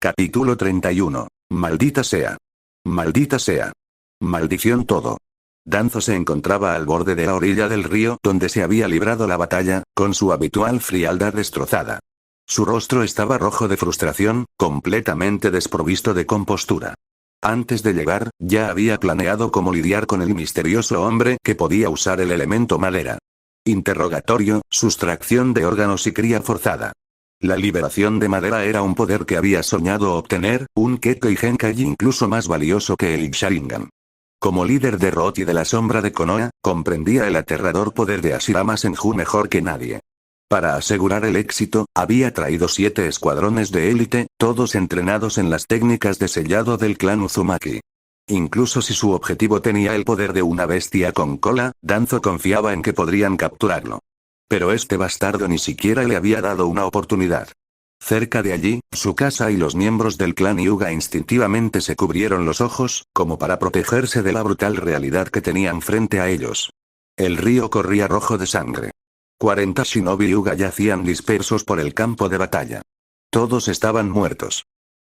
Capítulo 31. Maldita sea. Maldita sea. Maldición todo. Danzo se encontraba al borde de la orilla del río donde se había librado la batalla, con su habitual frialdad destrozada. Su rostro estaba rojo de frustración, completamente desprovisto de compostura. Antes de llegar, ya había planeado cómo lidiar con el misterioso hombre que podía usar el elemento madera. Interrogatorio, sustracción de órganos y cría forzada. La liberación de madera era un poder que había soñado obtener, un Kekkei Genkai incluso más valioso que el Sharingan. Como líder de Roth y de la sombra de Konoha, comprendía el aterrador poder de Hashirama Senju mejor que nadie. Para asegurar el éxito, había traído 7 escuadrones de élite, todos entrenados en las técnicas de sellado del clan Uzumaki. Incluso si su objetivo tenía el poder de una bestia con cola, Danzo confiaba en que podrían capturarlo. Pero este bastardo ni siquiera le había dado una oportunidad. Cerca de allí, su casa y los miembros del clan Hyuga instintivamente se cubrieron los ojos, como para protegerse de la brutal realidad que tenían frente a ellos. El río corría rojo de sangre. 40 shinobi Hyuga yacían dispersos por el campo de batalla. Todos estaban muertos.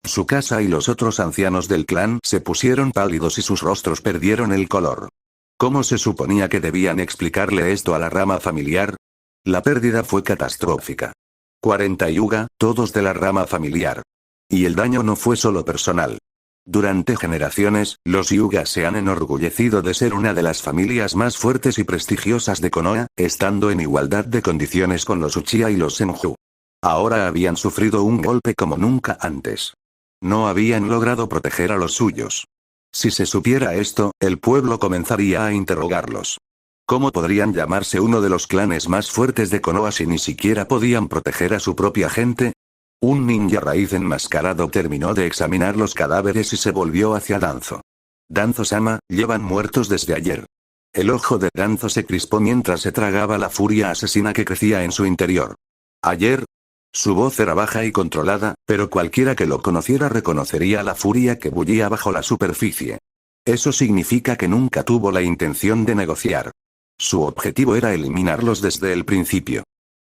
Su casa y los otros ancianos del clan se pusieron pálidos y sus rostros perdieron el color. ¿Cómo se suponía que debían explicarle esto a la rama familiar? La pérdida fue catastrófica. 40 Hyuga, todos de la rama familiar. Y el daño no fue solo personal. Durante generaciones, los Hyuga se han enorgullecido de ser una de las familias más fuertes y prestigiosas de Konoha, estando en igualdad de condiciones con los Uchiha y los Senju. Ahora habían sufrido un golpe como nunca antes. No habían logrado proteger a los suyos. Si se supiera esto, el pueblo comenzaría a interrogarlos. ¿Cómo podrían llamarse uno de los clanes más fuertes de Konoha si ni siquiera podían proteger a su propia gente? Un ninja raíz enmascarado terminó de examinar los cadáveres y se volvió hacia Danzo. Danzo-sama, llevan muertos desde ayer. El ojo de Danzo se crispó mientras se tragaba la furia asesina que crecía en su interior. ¿Ayer? Su voz era baja y controlada, pero cualquiera que lo conociera reconocería la furia que bullía bajo la superficie. Eso significa que nunca tuvo la intención de negociar. Su objetivo era eliminarlos desde el principio.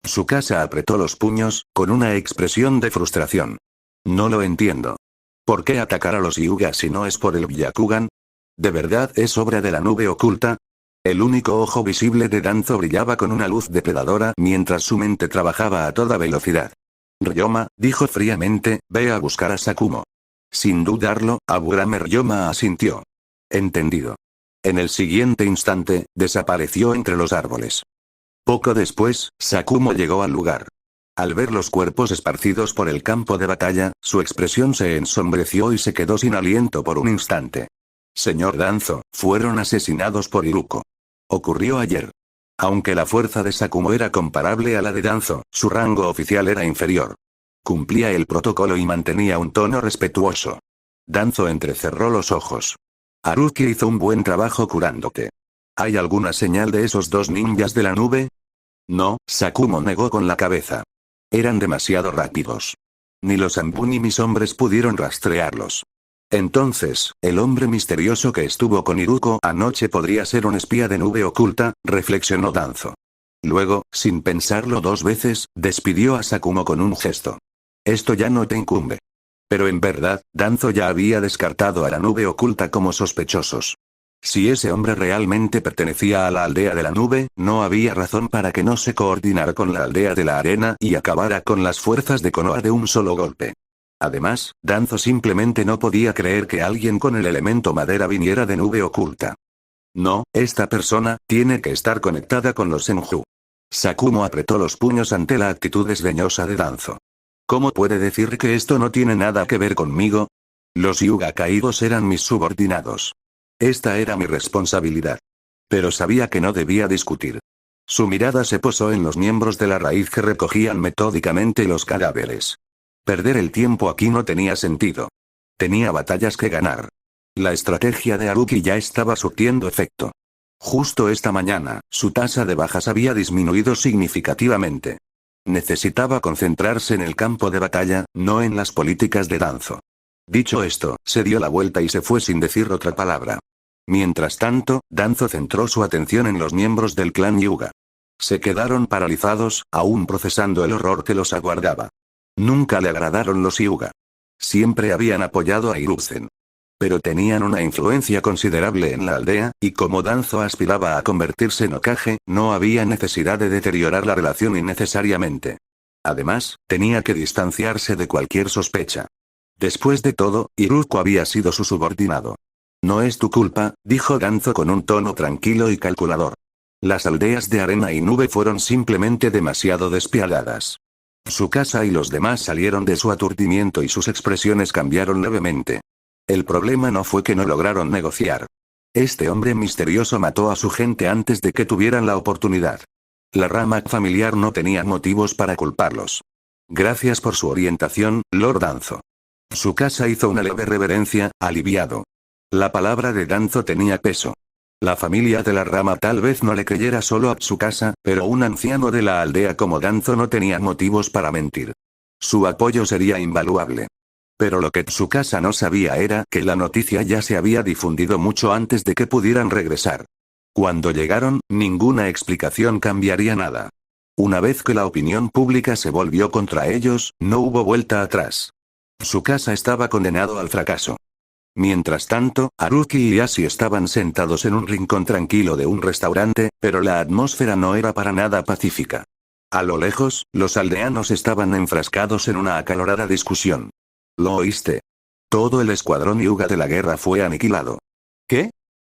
Su casa apretó los puños, con una expresión de frustración. No lo entiendo. ¿Por qué atacar a los Hyuga si no es por el Byakugan? ¿De verdad es obra de la nube oculta? El único ojo visible de Danzo brillaba con una luz depredadora mientras su mente trabajaba a toda velocidad. Ryoma, dijo fríamente, ve a buscar a Sakumo. Sin dudarlo, Aburame Ryoma asintió. Entendido. En el siguiente instante, desapareció entre los árboles. Poco después, Sakumo llegó al lugar. Al ver los cuerpos esparcidos por el campo de batalla, su expresión se ensombreció y se quedó sin aliento por un instante. Señor Danzo, fueron asesinados por Iruko. Ocurrió ayer. Aunque la fuerza de Sakumo era comparable a la de Danzo, su rango oficial era inferior. Cumplía el protocolo y mantenía un tono respetuoso. Danzo entrecerró los ojos. Haruki hizo un buen trabajo curándote. ¿Hay alguna señal de esos 2 ninjas de la nube? No, Sakumo negó con la cabeza. Eran demasiado rápidos. Ni los Anbu ni mis hombres pudieron rastrearlos. Entonces, el hombre misterioso que estuvo con Iruko anoche podría ser un espía de nube oculta, reflexionó Danzo. Luego, sin pensarlo 2 veces, despidió a Sakumo con un gesto. Esto ya no te incumbe. Pero en verdad, Danzo ya había descartado a la nube oculta como sospechosos. Si ese hombre realmente pertenecía a la aldea de la nube, no había razón para que no se coordinara con la aldea de la arena y acabara con las fuerzas de Konoha de un solo golpe. Además, Danzo simplemente no podía creer que alguien con el elemento madera viniera de nube oculta. No, esta persona tiene que estar conectada con los Senju. Sakumo apretó los puños ante la actitud desdeñosa de Danzo. ¿Cómo puede decir que esto no tiene nada que ver conmigo? Los Hyuga caídos eran mis subordinados. Esta era mi responsabilidad. Pero sabía que no debía discutir. Su mirada se posó en los miembros de la raíz que recogían metódicamente los cadáveres. Perder el tiempo aquí no tenía sentido. Tenía batallas que ganar. La estrategia de Haruki ya estaba surtiendo efecto. Justo esta mañana, su tasa de bajas había disminuido significativamente. Necesitaba concentrarse en el campo de batalla, no en las políticas de Danzo. Dicho esto, se dio la vuelta y se fue sin decir otra palabra. Mientras tanto, Danzo centró su atención en los miembros del clan Hyuga. Se quedaron paralizados, aún procesando el horror que los aguardaba. Nunca le agradaron los Hyuga. Siempre habían apoyado a Hiruzen. Pero tenían una influencia considerable en la aldea, y como Danzo aspiraba a convertirse en Hokage, no había necesidad de deteriorar la relación innecesariamente. Además, tenía que distanciarse de cualquier sospecha. Después de todo, Iruko había sido su subordinado. No es tu culpa, dijo Danzo con un tono tranquilo y calculador. Las aldeas de arena y nube fueron simplemente demasiado despiadadas. Su casa y los demás salieron de su aturdimiento y sus expresiones cambiaron levemente. El problema no fue que no lograron negociar. Este hombre misterioso mató a su gente antes de que tuvieran la oportunidad. La rama familiar no tenía motivos para culparlos. Gracias por su orientación, Lord Danzo. Su casa hizo una leve reverencia, aliviado. La palabra de Danzo tenía peso. La familia de la rama tal vez no le creyera solo a Tsukasa, pero un anciano de la aldea como Danzo no tenía motivos para mentir. Su apoyo sería invaluable. Pero lo que Tsukasa no sabía era que la noticia ya se había difundido mucho antes de que pudieran regresar. Cuando llegaron, ninguna explicación cambiaría nada. Una vez que la opinión pública se volvió contra ellos, no hubo vuelta atrás. Tsukasa estaba condenado al fracaso. Mientras tanto, Haruki y Yashi estaban sentados en un rincón tranquilo de un restaurante, pero la atmósfera no era para nada pacífica. A lo lejos, los aldeanos estaban enfrascados en una acalorada discusión. ¿Lo oíste? Todo el escuadrón Hyuga de la guerra fue aniquilado. ¿Qué?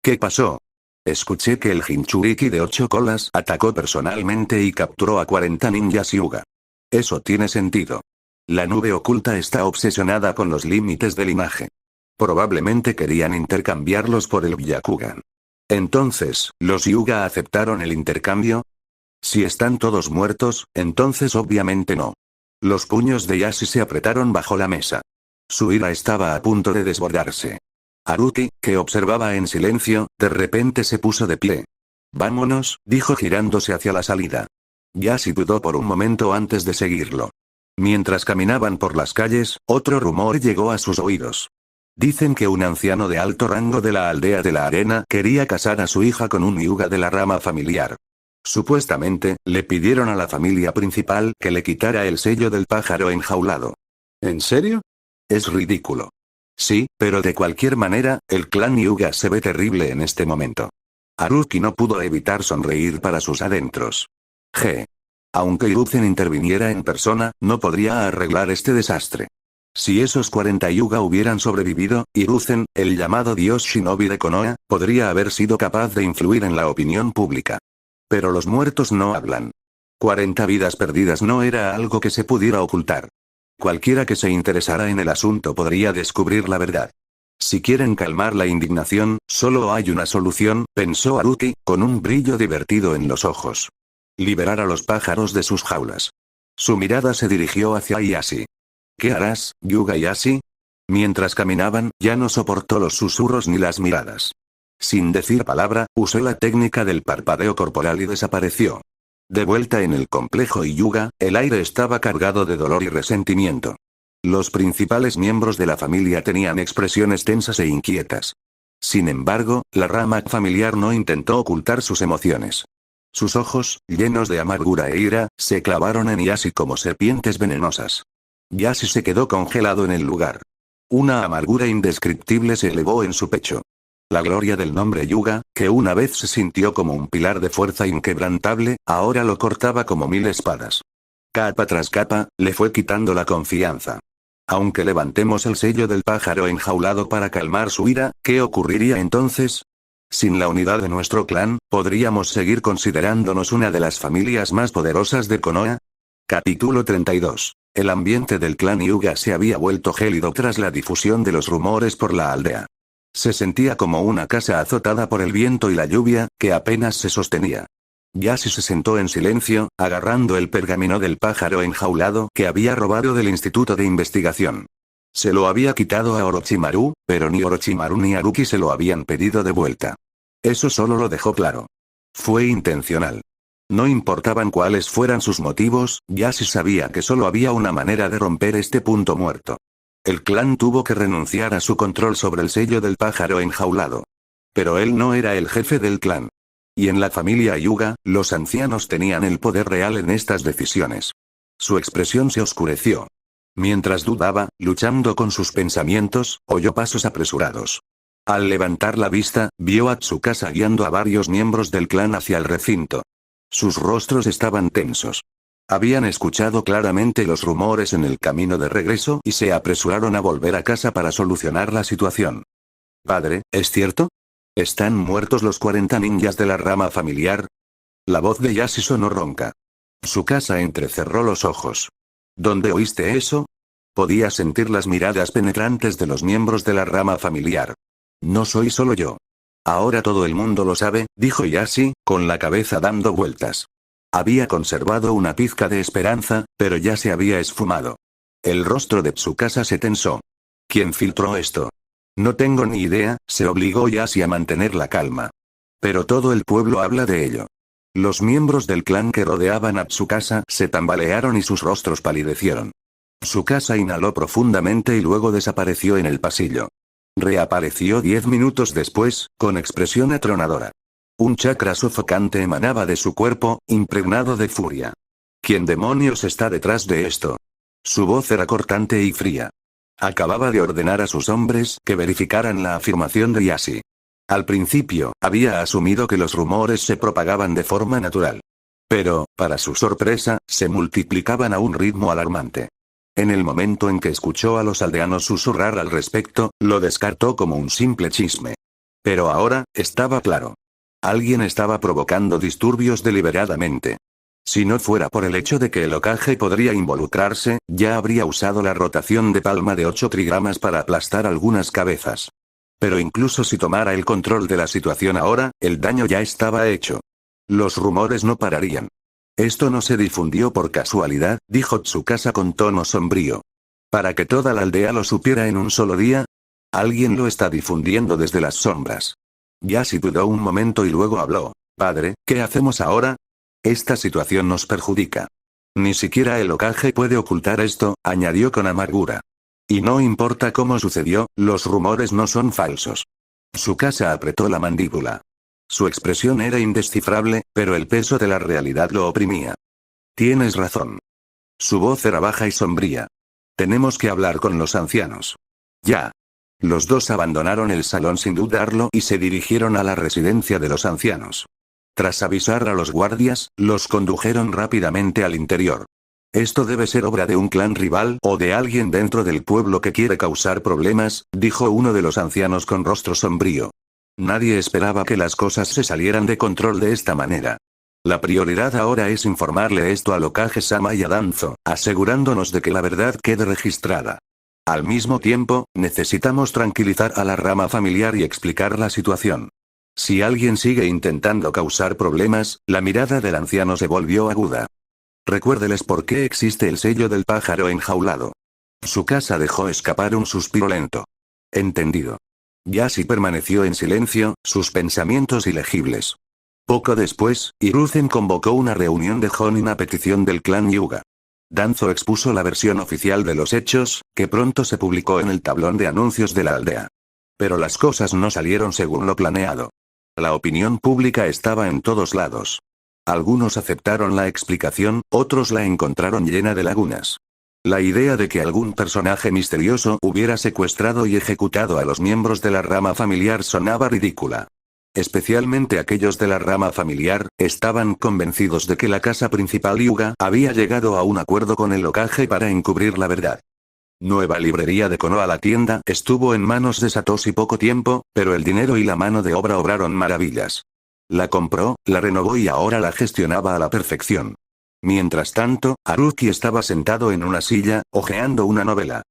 ¿Qué pasó? Escuché que el Jinchuriki de 8 colas atacó personalmente y capturó a 40 ninjas Hyuga. Eso tiene sentido. La nube oculta está obsesionada con los límites del linaje. Probablemente querían intercambiarlos por el Byakugan. Entonces, ¿los Hyuga aceptaron el intercambio? Si están todos muertos, entonces obviamente no. Los puños de Yashi se apretaron bajo la mesa. Su ira estaba a punto de desbordarse. Haruki, que observaba en silencio, de repente se puso de pie. Vámonos, dijo girándose hacia la salida. Yashi dudó por un momento antes de seguirlo. Mientras caminaban por las calles, otro rumor llegó a sus oídos. Dicen que un anciano de alto rango de la aldea de la arena quería casar a su hija con un Hyuga de la rama familiar. Supuestamente, le pidieron a la familia principal que le quitara el sello del pájaro enjaulado. ¿En serio? Es ridículo. Sí, pero de cualquier manera, el clan Hyuga se ve terrible en este momento. Haruki no pudo evitar sonreír para sus adentros. Aunque Hiruzen interviniera en persona, no podría arreglar este desastre. Si esos 40 Hyuga hubieran sobrevivido, Hiruzen, el llamado dios shinobi de Konoha, podría haber sido capaz de influir en la opinión pública. Pero los muertos no hablan. 40 vidas perdidas no era algo que se pudiera ocultar. Cualquiera que se interesara en el asunto podría descubrir la verdad. Si quieren calmar la indignación, solo hay una solución, pensó Haruki, con un brillo divertido en los ojos. Liberar a los pájaros de sus jaulas. Su mirada se dirigió hacia Yashi. ¿Qué harás, Hyuga Yashi? Mientras caminaban, ya no soportó los susurros ni las miradas. Sin decir palabra, usó la técnica del parpadeo corporal y desapareció. De vuelta en el complejo Hyuga, el aire estaba cargado de dolor y resentimiento. Los principales miembros de la familia tenían expresiones tensas e inquietas. Sin embargo, la rama familiar no intentó ocultar sus emociones. Sus ojos, llenos de amargura e ira, se clavaron en Yashi como serpientes venenosas. Yashi se quedó congelado en el lugar. Una amargura indescriptible se elevó en su pecho. La gloria del nombre Hyuga, que una vez se sintió como un pilar de fuerza inquebrantable, ahora lo cortaba como 1000 espadas. Capa tras capa, le fue quitando la confianza. Aunque levantemos el sello del pájaro enjaulado para calmar su ira, ¿qué ocurriría entonces? Sin la unidad de nuestro clan, ¿podríamos seguir considerándonos una de las familias más poderosas de Konoha? Capítulo 32. El ambiente del clan Hyuga se había vuelto gélido tras la difusión de los rumores por la aldea. Se sentía como una casa azotada por el viento y la lluvia, que apenas se sostenía. Yashi se sentó en silencio, agarrando el pergamino del pájaro enjaulado que había robado del Instituto de Investigación. Se lo había quitado a Orochimaru, pero ni Orochimaru ni Haruki se lo habían pedido de vuelta. Eso solo lo dejó claro. Fue intencional. No importaban cuáles fueran sus motivos, Yashi sabía que solo había una manera de romper este punto muerto. El clan tuvo que renunciar a su control sobre el sello del pájaro enjaulado. Pero él no era el jefe del clan. Y en la familia Hyuga, los ancianos tenían el poder real en estas decisiones. Su expresión se oscureció. Mientras dudaba, luchando con sus pensamientos, oyó pasos apresurados. Al levantar la vista, vio a Tsukasa guiando a varios miembros del clan hacia el recinto. Sus rostros estaban tensos. Habían escuchado claramente los rumores en el camino de regreso y se apresuraron a volver a casa para solucionar la situación. Padre, ¿es cierto? ¿Están muertos los 40 ninjas de la rama familiar? La voz de Yashi sonó ronca. Tsukasa entrecerró los ojos. ¿Dónde oíste eso? Podía sentir las miradas penetrantes de los miembros de la rama familiar. No soy solo yo. Ahora todo el mundo lo sabe, dijo Yashi, con la cabeza dando vueltas. Había conservado una pizca de esperanza, pero ya se había esfumado. El rostro de Tsukasa se tensó. ¿Quién filtró esto? No tengo ni idea, se obligó Yashi a mantener la calma. Pero todo el pueblo habla de ello. Los miembros del clan que rodeaban a Tsukasa se tambalearon y sus rostros palidecieron. Tsukasa inhaló profundamente y luego desapareció en el pasillo. Reapareció 10 minutos después, con expresión atronadora. Un chakra sofocante emanaba de su cuerpo, impregnado de furia. ¿Quién demonios está detrás de esto? Su voz era cortante y fría. Acababa de ordenar a sus hombres que verificaran la afirmación de Yashi. Al principio, había asumido que los rumores se propagaban de forma natural. Pero, para su sorpresa, se multiplicaban a un ritmo alarmante. En el momento en que escuchó a los aldeanos susurrar al respecto, lo descartó como un simple chisme. Pero ahora, estaba claro. Alguien estaba provocando disturbios deliberadamente. Si no fuera por el hecho de que el Hokage podría involucrarse, ya habría usado la rotación de palma de 8 trigramas para aplastar algunas cabezas. Pero incluso si tomara el control de la situación ahora, el daño ya estaba hecho. Los rumores no pararían. Esto no se difundió por casualidad, dijo Tsukasa con tono sombrío. Para que toda la aldea lo supiera en un solo día. Alguien lo está difundiendo desde las sombras. Yashi dudó un momento y luego habló. Padre, ¿qué hacemos ahora? Esta situación nos perjudica. Ni siquiera el Hokage puede ocultar esto, añadió con amargura. Y no importa cómo sucedió, los rumores no son falsos. Tsukasa apretó la mandíbula. Su expresión era indescifrable, pero el peso de la realidad lo oprimía. Tienes razón. Su voz era baja y sombría. Tenemos que hablar con los ancianos. Ya. Los dos abandonaron el salón sin dudarlo y se dirigieron a la residencia de los ancianos. Tras avisar a los guardias, los condujeron rápidamente al interior. Esto debe ser obra de un clan rival o de alguien dentro del pueblo que quiere causar problemas, dijo uno de los ancianos con rostro sombrío. Nadie esperaba que las cosas se salieran de control de esta manera. La prioridad ahora es informarle esto al Hokage-sama y a Danzo, asegurándonos de que la verdad quede registrada. Al mismo tiempo, necesitamos tranquilizar a la rama familiar y explicar la situación. Si alguien sigue intentando causar problemas, la mirada del anciano se volvió aguda. Recuérdeles por qué existe el sello del pájaro enjaulado. Tsukasa dejó escapar un suspiro lento. Entendido. Yashi permaneció en silencio, sus pensamientos ilegibles. Poco después, Hiruzen convocó una reunión de Jonin a petición del clan Hyuga. Danzo expuso la versión oficial de los hechos, que pronto se publicó en el tablón de anuncios de la aldea. Pero las cosas no salieron según lo planeado. La opinión pública estaba en todos lados. Algunos aceptaron la explicación, otros la encontraron llena de lagunas. La idea de que algún personaje misterioso hubiera secuestrado y ejecutado a los miembros de la rama familiar sonaba ridícula. Especialmente aquellos de la rama familiar, estaban convencidos de que la casa principal Hyuga había llegado a un acuerdo con el Hokage para encubrir la verdad. Nueva librería de Konoha. La tienda estuvo en manos de Satoshi poco tiempo, pero el dinero y la mano de obra obraron maravillas. La compró, la renovó y ahora la gestionaba a la perfección. Mientras tanto, Haruki estaba sentado en una silla, hojeando una novela.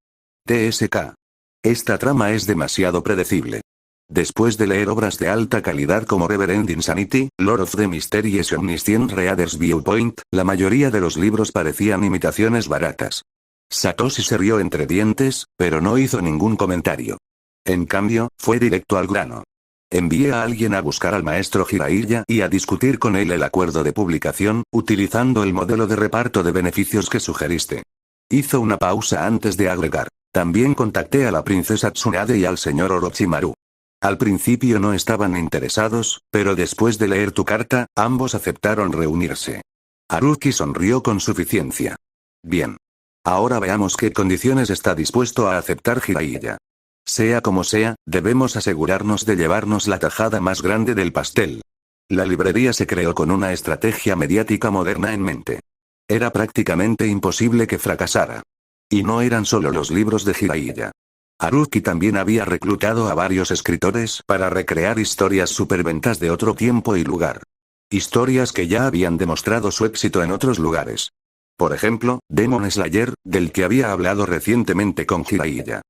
TSK. Esta trama es demasiado predecible. Después de leer obras de alta calidad como Reverend Insanity, Lord of the Mysteries y Omniscient Reader's Viewpoint, la mayoría de los libros parecían imitaciones baratas. Satoshi se rió entre dientes, pero no hizo ningún comentario. En cambio, fue directo al grano. Envié a alguien a buscar al maestro Jiraiya y a discutir con él el acuerdo de publicación, utilizando el modelo de reparto de beneficios que sugeriste. Hizo una pausa antes de agregar. También contacté a la princesa Tsunade y al señor Orochimaru. Al principio no estaban interesados, pero después de leer tu carta, ambos aceptaron reunirse. Haruki sonrió con suficiencia. Bien. Ahora veamos qué condiciones está dispuesto a aceptar Jiraiya. Sea como sea, debemos asegurarnos de llevarnos la tajada más grande del pastel. La librería se creó con una estrategia mediática moderna en mente. Era prácticamente imposible que fracasara. Y no eran solo los libros de Jiraiya. Haruki también había reclutado a varios escritores para recrear historias superventas de otro tiempo y lugar. Historias que ya habían demostrado su éxito en otros lugares. Por ejemplo, Demon Slayer, del que había hablado recientemente con Jiraiya.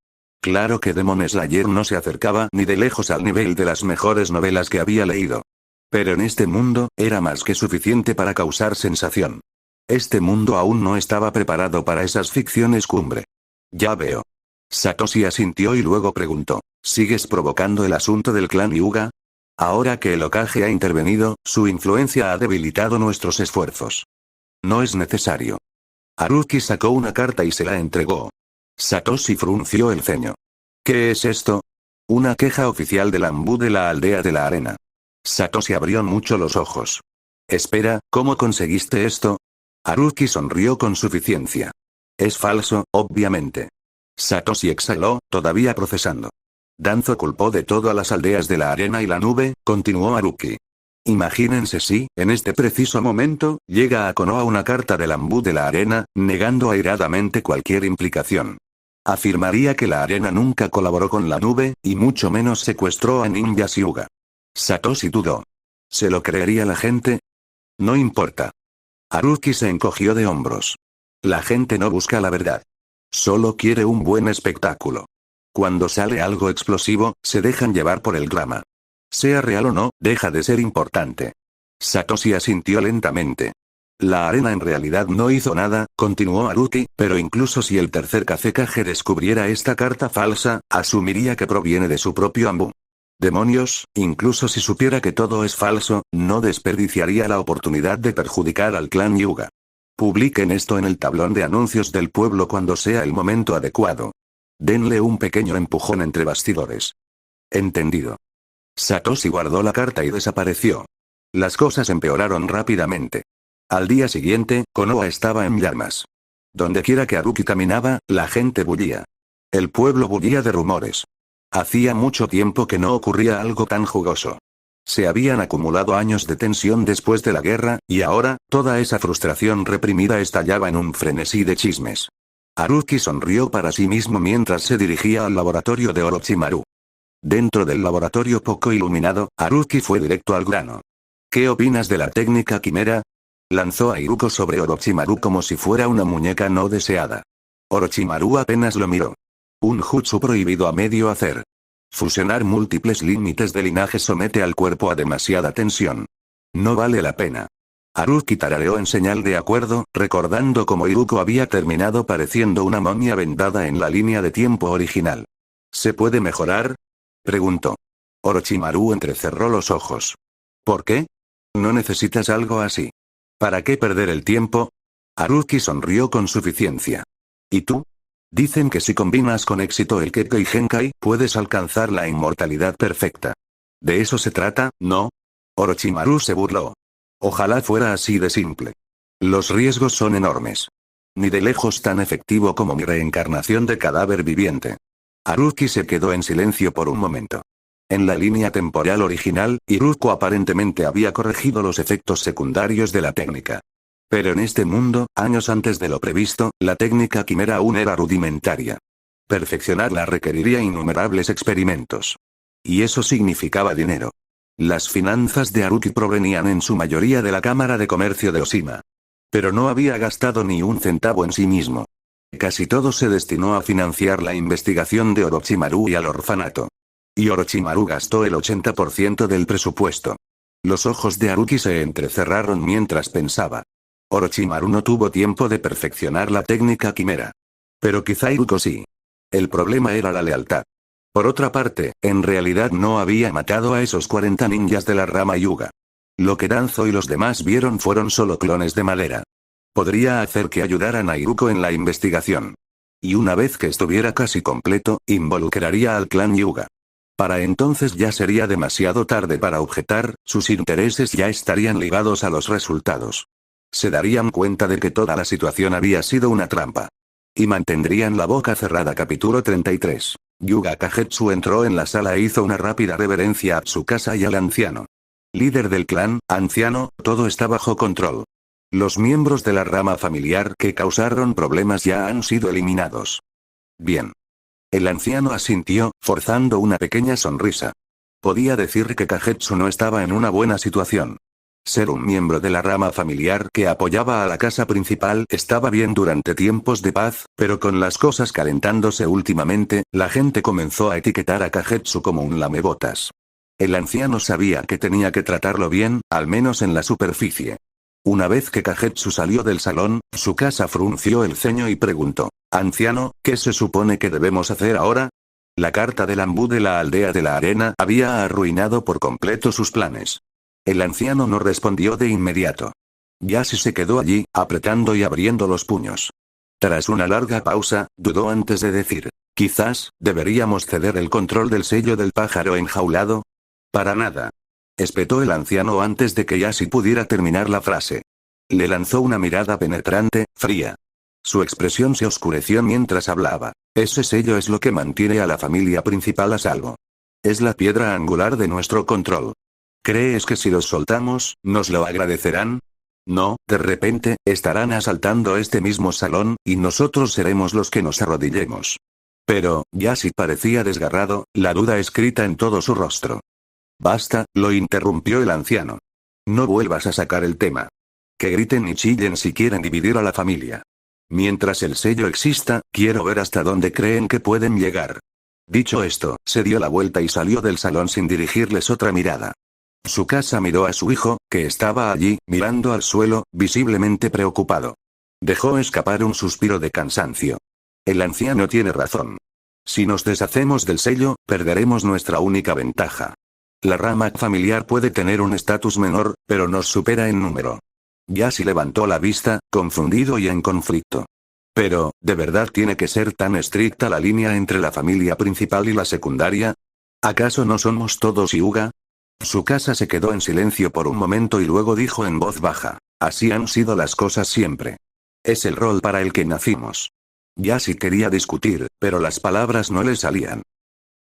Claro que Demon Slayer no se acercaba ni de lejos al nivel de las mejores novelas que había leído. Pero en este mundo, era más que suficiente para causar sensación. Este mundo aún no estaba preparado para esas ficciones cumbre. Ya veo. Satoshi asintió y luego preguntó, ¿sigues provocando el asunto del clan Hyuga? Ahora que el Hokage ha intervenido, su influencia ha debilitado nuestros esfuerzos. No es necesario. Haruki sacó una carta y se la entregó. Satoshi frunció el ceño. ¿Qué es esto? Una queja oficial del Anbu de la aldea de la arena. Satoshi abrió mucho los ojos. Espera, ¿cómo conseguiste esto? Haruki sonrió con suficiencia. Es falso, obviamente. Satoshi exhaló, todavía procesando. Danzo culpó de todo a las aldeas de la arena y la nube, continuó Haruki. Imagínense si, en este preciso momento, llega a Konoha una carta del Anbu de la arena, negando airadamente cualquier implicación. Afirmaría que la arena nunca colaboró con la nube, y mucho menos secuestró a ninjas Hyuga. Satoshi dudó. ¿Se lo creería la gente? No importa. Haruki se encogió de hombros. La gente no busca la verdad. Solo quiere un buen espectáculo. Cuando sale algo explosivo, se dejan llevar por el drama. Sea real o no, deja de ser importante. Satoshi asintió lentamente. La arena en realidad no hizo nada, continuó Haruki, pero incluso si el tercer Kazekage descubriera esta carta falsa, asumiría que proviene de su propio Anbu. Demonios, incluso si supiera que todo es falso, no desperdiciaría la oportunidad de perjudicar al clan Hyuga. Publiquen esto en el tablón de anuncios del pueblo cuando sea el momento adecuado. Denle un pequeño empujón entre bastidores. Entendido. Satoshi guardó la carta y desapareció. Las cosas empeoraron rápidamente. Al día siguiente, Konoha estaba en llamas. Dondequiera que Haruki caminaba, la gente bullía. El pueblo bullía de rumores. Hacía mucho tiempo que no ocurría algo tan jugoso. Se habían acumulado años de tensión después de la guerra, y ahora, toda esa frustración reprimida estallaba en un frenesí de chismes. Haruki sonrió para sí mismo mientras se dirigía al laboratorio de Orochimaru. Dentro del laboratorio poco iluminado, Haruki fue directo al grano. ¿Qué opinas de la técnica quimera? Lanzó a Iruko sobre Orochimaru como si fuera una muñeca no deseada. Orochimaru apenas lo miró. Un jutsu prohibido a medio hacer. Fusionar múltiples límites de linaje somete al cuerpo a demasiada tensión. No vale la pena. Haruki tarareó en señal de acuerdo, recordando cómo Iruko había terminado pareciendo una momia vendada en la línea de tiempo original. ¿Se puede mejorar? Preguntó. Orochimaru entrecerró los ojos. ¿Por qué? No necesitas algo así. ¿Para qué perder el tiempo? Haruki sonrió con suficiencia. ¿Y tú? Dicen que si combinas con éxito el Kekkei Genkai, puedes alcanzar la inmortalidad perfecta. ¿De eso se trata, no? Orochimaru se burló. Ojalá fuera así de simple. Los riesgos son enormes. Ni de lejos tan efectivo como mi reencarnación de cadáver viviente. Haruki se quedó en silencio por un momento. En la línea temporal original, Iruko aparentemente había corregido los efectos secundarios de la técnica. Pero en este mundo, años antes de lo previsto, la técnica quimera aún era rudimentaria. Perfeccionarla requeriría innumerables experimentos. Y eso significaba dinero. Las finanzas de Haruki provenían en su mayoría de la Cámara de Comercio de Oshima. Pero no había gastado ni un centavo en sí mismo. Casi todo se destinó a financiar la investigación de Orochimaru y al orfanato. Y Orochimaru gastó el 80% del presupuesto. Los ojos de Haruki se entrecerraron mientras pensaba. Orochimaru no tuvo tiempo de perfeccionar la técnica quimera. Pero quizá Iruko sí. El problema era la lealtad. Por otra parte, en realidad no había matado a esos 40 ninjas de la rama Hyuga. Lo que Danzo y los demás vieron fueron solo clones de madera. Podría hacer que ayudaran a Iruko en la investigación. Y una vez que estuviera casi completo, involucraría al clan Hyuga. Para entonces ya sería demasiado tarde para objetar, sus intereses ya estarían ligados a los resultados. Se darían cuenta de que toda la situación había sido una trampa. Y mantendrían la boca cerrada. Capítulo 33. Yuga Kagetsu entró en la sala e hizo una rápida reverencia a Tsukasa y al anciano. Líder del clan, anciano, todo está bajo control. Los miembros de la rama familiar que causaron problemas ya han sido eliminados. Bien. El anciano asintió, forzando una pequeña sonrisa. Podía decir que Kagetsu no estaba en una buena situación. Ser un miembro de la rama familiar que apoyaba a la casa principal estaba bien durante tiempos de paz, pero con las cosas calentándose últimamente, la gente comenzó a etiquetar a Kagetsu como un lamebotas. El anciano sabía que tenía que tratarlo bien, al menos en la superficie. Una vez que Kagetsu salió del salón, Tsukasa frunció el ceño y preguntó: «Anciano, ¿qué se supone que debemos hacer ahora?» La carta del ambú de la aldea de la arena había arruinado por completo sus planes. El anciano no respondió de inmediato. Yashi se quedó allí, apretando y abriendo los puños. Tras una larga pausa, dudó antes de decir: «Quizás, deberíamos ceder el control del sello del pájaro enjaulado». «Para nada», espetó el anciano antes de que Yashi pudiera terminar la frase. Le lanzó una mirada penetrante, fría. Su expresión se oscureció mientras hablaba. «Ese sello es lo que mantiene a la familia principal a salvo. Es la piedra angular de nuestro control. ¿Crees que si los soltamos, nos lo agradecerán? No, de repente, estarán asaltando este mismo salón, y nosotros seremos los que nos arrodillemos». Pero, Yashi parecía desgarrado, la duda escrita en todo su rostro. «Basta», lo interrumpió el anciano. «No vuelvas a sacar el tema. Que griten y chillen si quieren dividir a la familia. Mientras el sello exista, quiero ver hasta dónde creen que pueden llegar». Dicho esto, se dio la vuelta y salió del salón sin dirigirles otra mirada. Tsukasa miró a su hijo, que estaba allí, mirando al suelo, visiblemente preocupado. Dejó escapar un suspiro de cansancio. El anciano tiene razón. Si nos deshacemos del sello, perderemos nuestra única ventaja. La rama familiar puede tener un estatus menor, pero nos supera en número. Yashi levantó la vista, confundido y en conflicto. Pero, ¿de verdad tiene que ser tan estricta la línea entre la familia principal y la secundaria? ¿Acaso no somos todos Hyuga? Tsukasa se quedó en silencio por un momento y luego dijo en voz baja: «Así han sido las cosas siempre. Es el rol para el que nacimos». Yashi quería discutir, pero las palabras no le salían.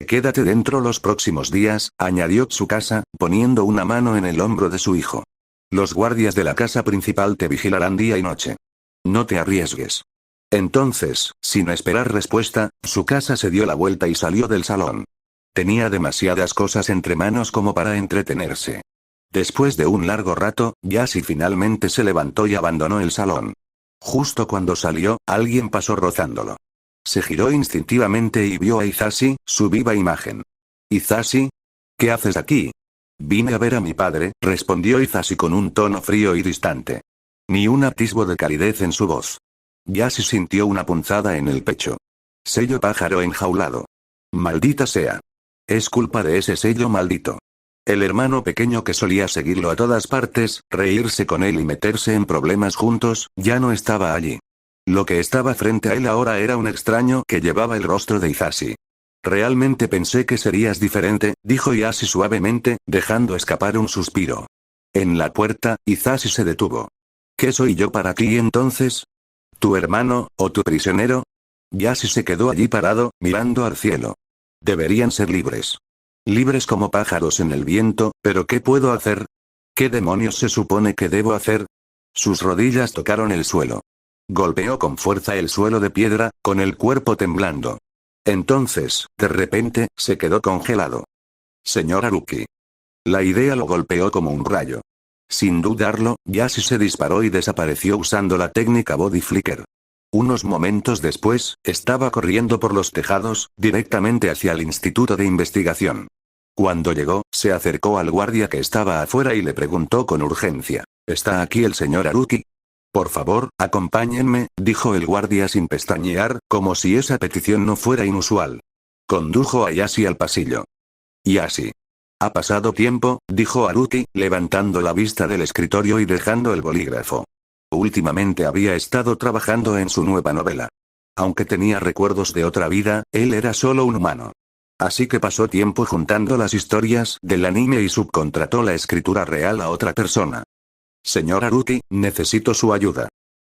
«Quédate dentro los próximos días», añadió Tsukasa, poniendo una mano en el hombro de su hijo. «Los guardias de la casa principal te vigilarán día y noche. No te arriesgues». Entonces, sin esperar respuesta, Tsukasa se dio la vuelta y salió del salón. Tenía demasiadas cosas entre manos como para entretenerse. Después de un largo rato, Yashi finalmente se levantó y abandonó el salón. Justo cuando salió, alguien pasó rozándolo. Se giró instintivamente y vio a Hisashi, su viva imagen. «¿Hisashi? ¿Qué haces aquí?» «Vine a ver a mi padre», respondió Hisashi con un tono frío y distante. Ni un atisbo de calidez en su voz. Yashi sintió una punzada en el pecho. Sello pájaro enjaulado. Maldita sea. Es culpa de ese sello maldito. El hermano pequeño que solía seguirlo a todas partes, reírse con él y meterse en problemas juntos, ya no estaba allí. Lo que estaba frente a él ahora era un extraño que llevaba el rostro de Hisashi. «Realmente pensé que serías diferente», dijo Yashi suavemente, dejando escapar un suspiro. En la puerta, Hisashi se detuvo. «¿Qué soy yo para ti entonces? ¿Tu hermano, o tu prisionero?» Yashi se quedó allí parado, mirando al cielo. Deberían ser libres. Libres como pájaros en el viento, pero ¿qué puedo hacer? ¿Qué demonios se supone que debo hacer? Sus rodillas tocaron el suelo. Golpeó con fuerza el suelo de piedra, con el cuerpo temblando. Entonces, de repente, se quedó congelado. «Señor Haruki». La idea lo golpeó como un rayo. Sin dudarlo, Yashi se disparó y desapareció usando la técnica Body Flicker. Unos momentos después, estaba corriendo por los tejados, directamente hacia el Instituto de Investigación. Cuando llegó, se acercó al guardia que estaba afuera y le preguntó con urgencia: «¿Está aquí el señor Haruki?» «Por favor, acompáñenme», dijo el guardia sin pestañear, como si esa petición no fuera inusual. Condujo a Yashi al pasillo. «Yashi. Ha pasado tiempo», dijo Haruki, levantando la vista del escritorio y dejando el bolígrafo. Últimamente había estado trabajando en su nueva novela. Aunque tenía recuerdos de otra vida, él era solo un humano. Así que pasó tiempo juntando las historias del anime y subcontrató la escritura real a otra persona. «Señor Haruki, necesito su ayuda».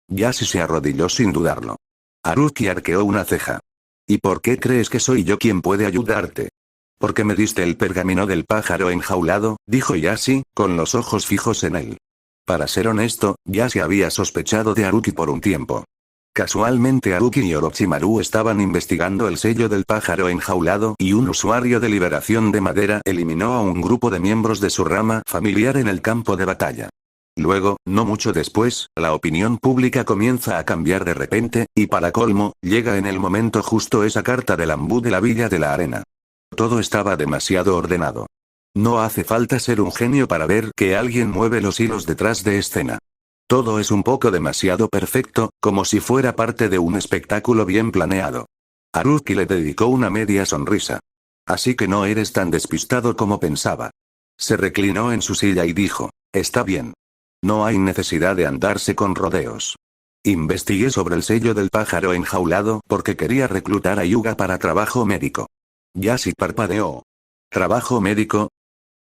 Yashi se arrodilló sin dudarlo. Haruki arqueó una ceja. ¿Y por qué crees que soy yo quien puede ayudarte? Porque me diste el pergamino del pájaro enjaulado, dijo Yashi, con los ojos fijos en él. Para ser honesto, Yashi había sospechado de Haruki por un tiempo. Casualmente Haruki y Orochimaru estaban investigando el sello del pájaro enjaulado y un usuario de liberación de madera eliminó a un grupo de miembros de su rama familiar en el campo de batalla. Luego, no mucho después, la opinión pública comienza a cambiar de repente, y para colmo, llega en el momento justo esa carta del Ambú de la Villa de la Arena. Todo estaba demasiado ordenado. No hace falta ser un genio para ver que alguien mueve los hilos detrás de escena. Todo es un poco demasiado perfecto, como si fuera parte de un espectáculo bien planeado. Haruki le dedicó una media sonrisa. Así que no eres tan despistado como pensaba. Se reclinó en su silla y dijo, está bien. No hay necesidad de andarse con rodeos. Investigué sobre el sello del pájaro enjaulado porque quería reclutar a Hyuga para trabajo médico. Yashi parpadeó. ¿Trabajo médico?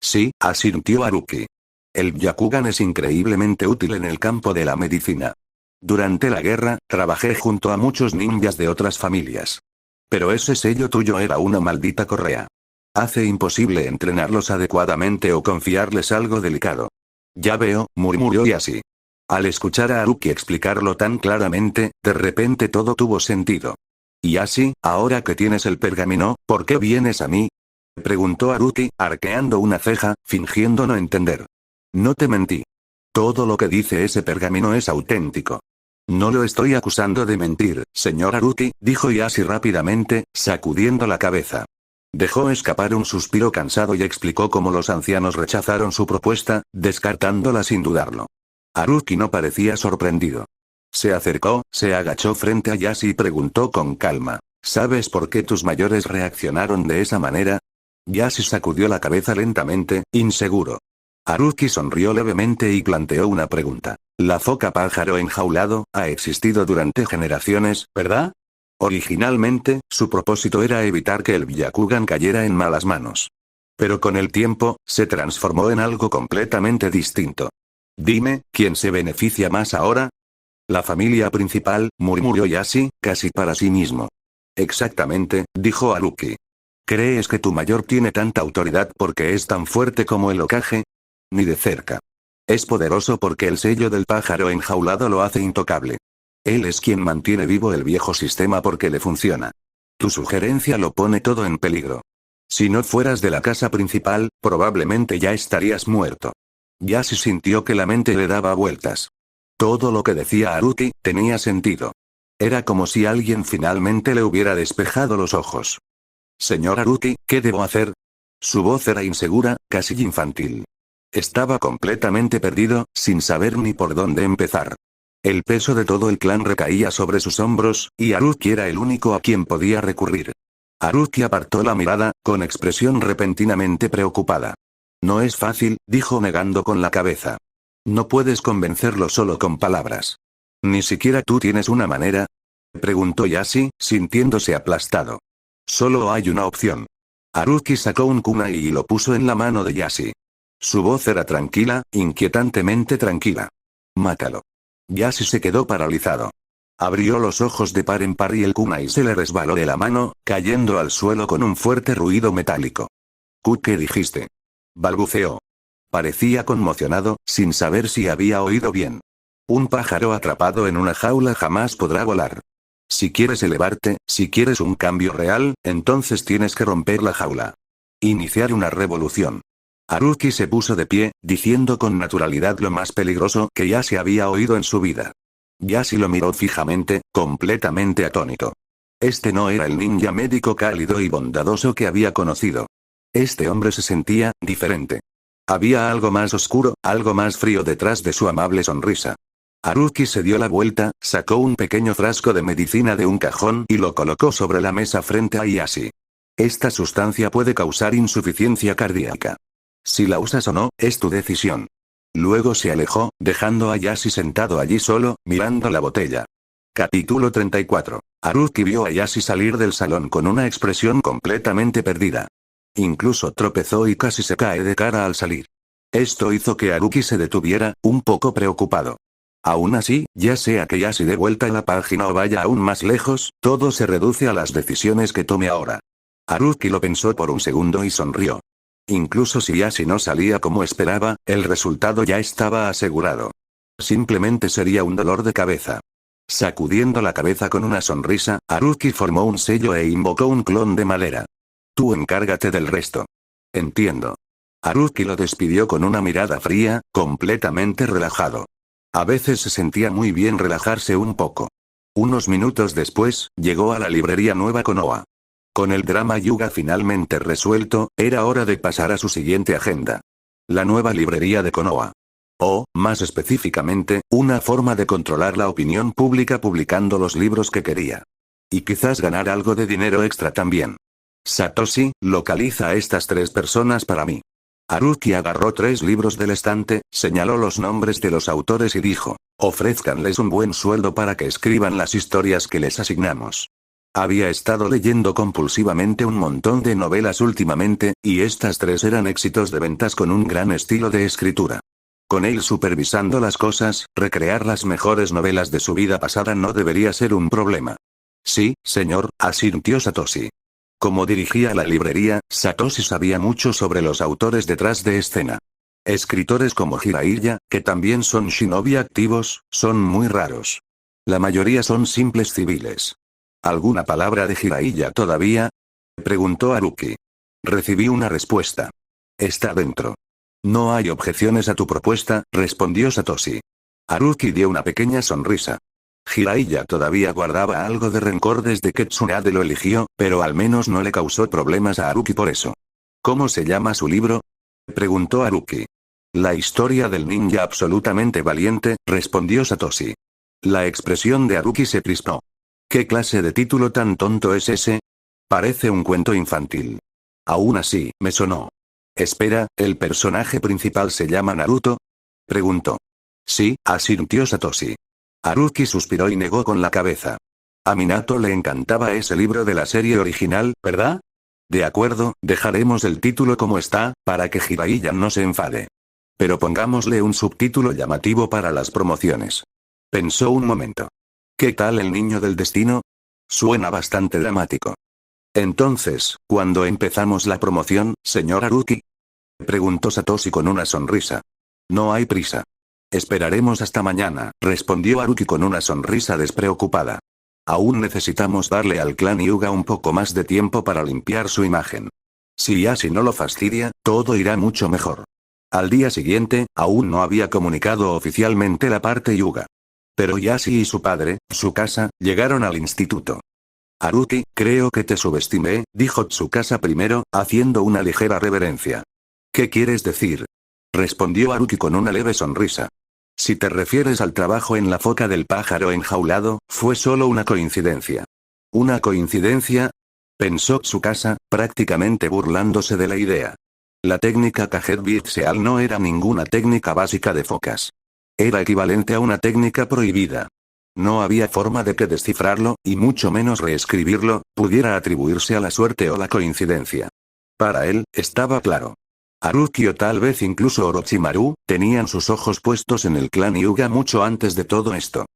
Sí, asintió Haruki. El Byakugan es increíblemente útil en el campo de la medicina. Durante la guerra, trabajé junto a muchos ninjas de otras familias. Pero ese sello tuyo era una maldita correa. Hace imposible entrenarlos adecuadamente o confiarles algo delicado. Ya veo, murmuró Yashi. Al escuchar a Haruki explicarlo tan claramente, de repente todo tuvo sentido. Yashi, ahora que tienes el pergamino, ¿por qué vienes a mí? Preguntó Haruki, arqueando una ceja, fingiendo no entender. No te mentí. Todo lo que dice ese pergamino es auténtico. No lo estoy acusando de mentir, señor Haruki, dijo Yashi rápidamente, sacudiendo la cabeza. Dejó escapar un suspiro cansado y explicó cómo los ancianos rechazaron su propuesta, descartándola sin dudarlo. Haruki no parecía sorprendido. Se acercó, se agachó frente a Yashi y preguntó con calma, ¿sabes por qué tus mayores reaccionaron de esa manera? Yashi sacudió la cabeza lentamente, inseguro. Haruki sonrió levemente y planteó una pregunta. La foca pájaro enjaulado ha existido durante generaciones, ¿verdad? Originalmente, su propósito era evitar que el Byakugan cayera en malas manos. Pero con el tiempo, se transformó en algo completamente distinto. Dime, ¿quién se beneficia más ahora? La familia principal, murmuró Yashi, casi para sí mismo. Exactamente, dijo Haruki. ¿Crees que tu mayor tiene tanta autoridad porque es tan fuerte como el Hokage? Ni de cerca. Es poderoso porque el sello del pájaro enjaulado lo hace intocable. Él es quien mantiene vivo el viejo sistema porque le funciona. Tu sugerencia lo pone todo en peligro. Si no fueras de la casa principal, probablemente ya estarías muerto. Yashi sintió que la mente le daba vueltas. Todo lo que decía Haruki tenía sentido. Era como si alguien finalmente le hubiera despejado los ojos. Señor Haruki, ¿qué debo hacer? Su voz era insegura, casi infantil. Estaba completamente perdido, sin saber ni por dónde empezar. El peso de todo el clan recaía sobre sus hombros, y Haruki era el único a quien podía recurrir. Haruki apartó la mirada, con expresión repentinamente preocupada. No es fácil, dijo negando con la cabeza. No puedes convencerlo solo con palabras. ¿Ni siquiera tú tienes una manera? Preguntó Yashi, sintiéndose aplastado. Solo hay una opción. Haruki sacó un kunai y lo puso en la mano de Yashi. Su voz era tranquila, inquietantemente tranquila. Mátalo. Yashi se quedó paralizado. Abrió los ojos de par en par y el kunai se le resbaló de la mano, cayendo al suelo con un fuerte ruido metálico. ¿Qué dijiste? Balbuceó. Parecía conmocionado, sin saber si había oído bien. Un pájaro atrapado en una jaula jamás podrá volar. Si quieres elevarte, si quieres un cambio real, entonces tienes que romper la jaula. Iniciar una revolución. Haruki se puso de pie, diciendo con naturalidad lo más peligroso que ya se había oído en su vida. Yashi lo miró fijamente, completamente atónito. Este no era el ninja médico cálido y bondadoso que había conocido. Este hombre se sentía diferente. Había algo más oscuro, algo más frío detrás de su amable sonrisa. Haruki se dio la vuelta, sacó un pequeño frasco de medicina de un cajón y lo colocó sobre la mesa frente a Yashi. Esta sustancia puede causar insuficiencia cardíaca. Si la usas o no, es tu decisión. Luego se alejó, dejando a Yashi sentado allí solo, mirando la botella. Capítulo 34. Haruki vio a Yashi salir del salón con una expresión completamente perdida. Incluso tropezó y casi se cae de cara al salir. Esto hizo que Haruki se detuviera, un poco preocupado. Aún así, ya sea que Yashi dé vuelta a la página o vaya aún más lejos, todo se reduce a las decisiones que tome ahora. Haruki lo pensó por un segundo y sonrió. Incluso si Yashi no salía como esperaba, el resultado ya estaba asegurado. Simplemente sería un dolor de cabeza. Sacudiendo la cabeza con una sonrisa, Haruki formó un sello e invocó un clon de madera. Tú encárgate del resto. Entiendo. Haruki lo despidió con una mirada fría, completamente relajado. A veces se sentía muy bien relajarse un poco. Unos minutos después, llegó a la librería nueva Konoha. Con el drama Yuga finalmente resuelto, era hora de pasar a su siguiente agenda. La nueva librería de Konoha. O, más específicamente, una forma de controlar la opinión pública publicando los libros que quería. Y quizás ganar algo de dinero extra también. Satoshi, localiza a estas 3 personas para mí. Haruki agarró 3 libros del estante, señaló los nombres de los autores y dijo, ofrézcanles un buen sueldo para que escriban las historias que les asignamos. Había estado leyendo compulsivamente un montón de novelas últimamente, y estas 3 eran éxitos de ventas con un gran estilo de escritura. Con él supervisando las cosas, recrear las mejores novelas de su vida pasada no debería ser un problema. Sí, señor, asintió Satoshi. Como dirigía la librería, Satoshi sabía mucho sobre los autores detrás de escena. Escritores como Jiraiya, que también son shinobi activos, son muy raros. La mayoría son simples civiles. ¿Alguna palabra de Jiraiya todavía? Preguntó Haruki. Recibí una respuesta. Está dentro. No hay objeciones a tu propuesta, respondió Satoshi. Haruki dio una pequeña sonrisa. Jiraiya todavía guardaba algo de rencor desde que Tsunade lo eligió, pero al menos no le causó problemas a Haruki por eso. ¿Cómo se llama su libro? Preguntó Haruki. La historia del ninja absolutamente valiente, respondió Satoshi. La expresión de Haruki se crispó. ¿Qué clase de título tan tonto es ese? Parece un cuento infantil. Aún así, me sonó. Espera, ¿el personaje principal se llama Naruto? Preguntó. Sí, asintió Satoshi. Haruki suspiró y negó con la cabeza. A Minato le encantaba ese libro de la serie original, ¿verdad? De acuerdo, dejaremos el título como está, para que Jiraiya no se enfade. Pero pongámosle un subtítulo llamativo para las promociones. Pensó un momento. ¿Qué tal el niño del destino? Suena bastante dramático. Entonces, ¿cuándo empezamos la promoción, señor Haruki? Preguntó Satoshi con una sonrisa. No hay prisa. Esperaremos hasta mañana, respondió Haruki con una sonrisa despreocupada. Aún necesitamos darle al clan Hyuga un poco más de tiempo para limpiar su imagen. Si Yashi no lo fastidia, todo irá mucho mejor. Al día siguiente, aún no había comunicado oficialmente la parte Hyuga. Pero Yashi y su padre, Tsukasa, llegaron al instituto. Haruki, creo que te subestimé, dijo Tsukasa primero, haciendo una ligera reverencia. ¿Qué quieres decir? Respondió Haruki con una leve sonrisa. Si te refieres al trabajo en la foca del pájaro enjaulado, fue solo una coincidencia. ¿Una coincidencia? Pensó Tsukasa, prácticamente burlándose de la idea. La técnica Kagetbitseal no era ninguna técnica básica de focas. Era equivalente a una técnica prohibida. No había forma de que descifrarlo, y mucho menos reescribirlo, pudiera atribuirse a la suerte o la coincidencia. Para él, estaba claro. Haruki o tal vez incluso Orochimaru, tenían sus ojos puestos en el clan Hyuga mucho antes de todo esto.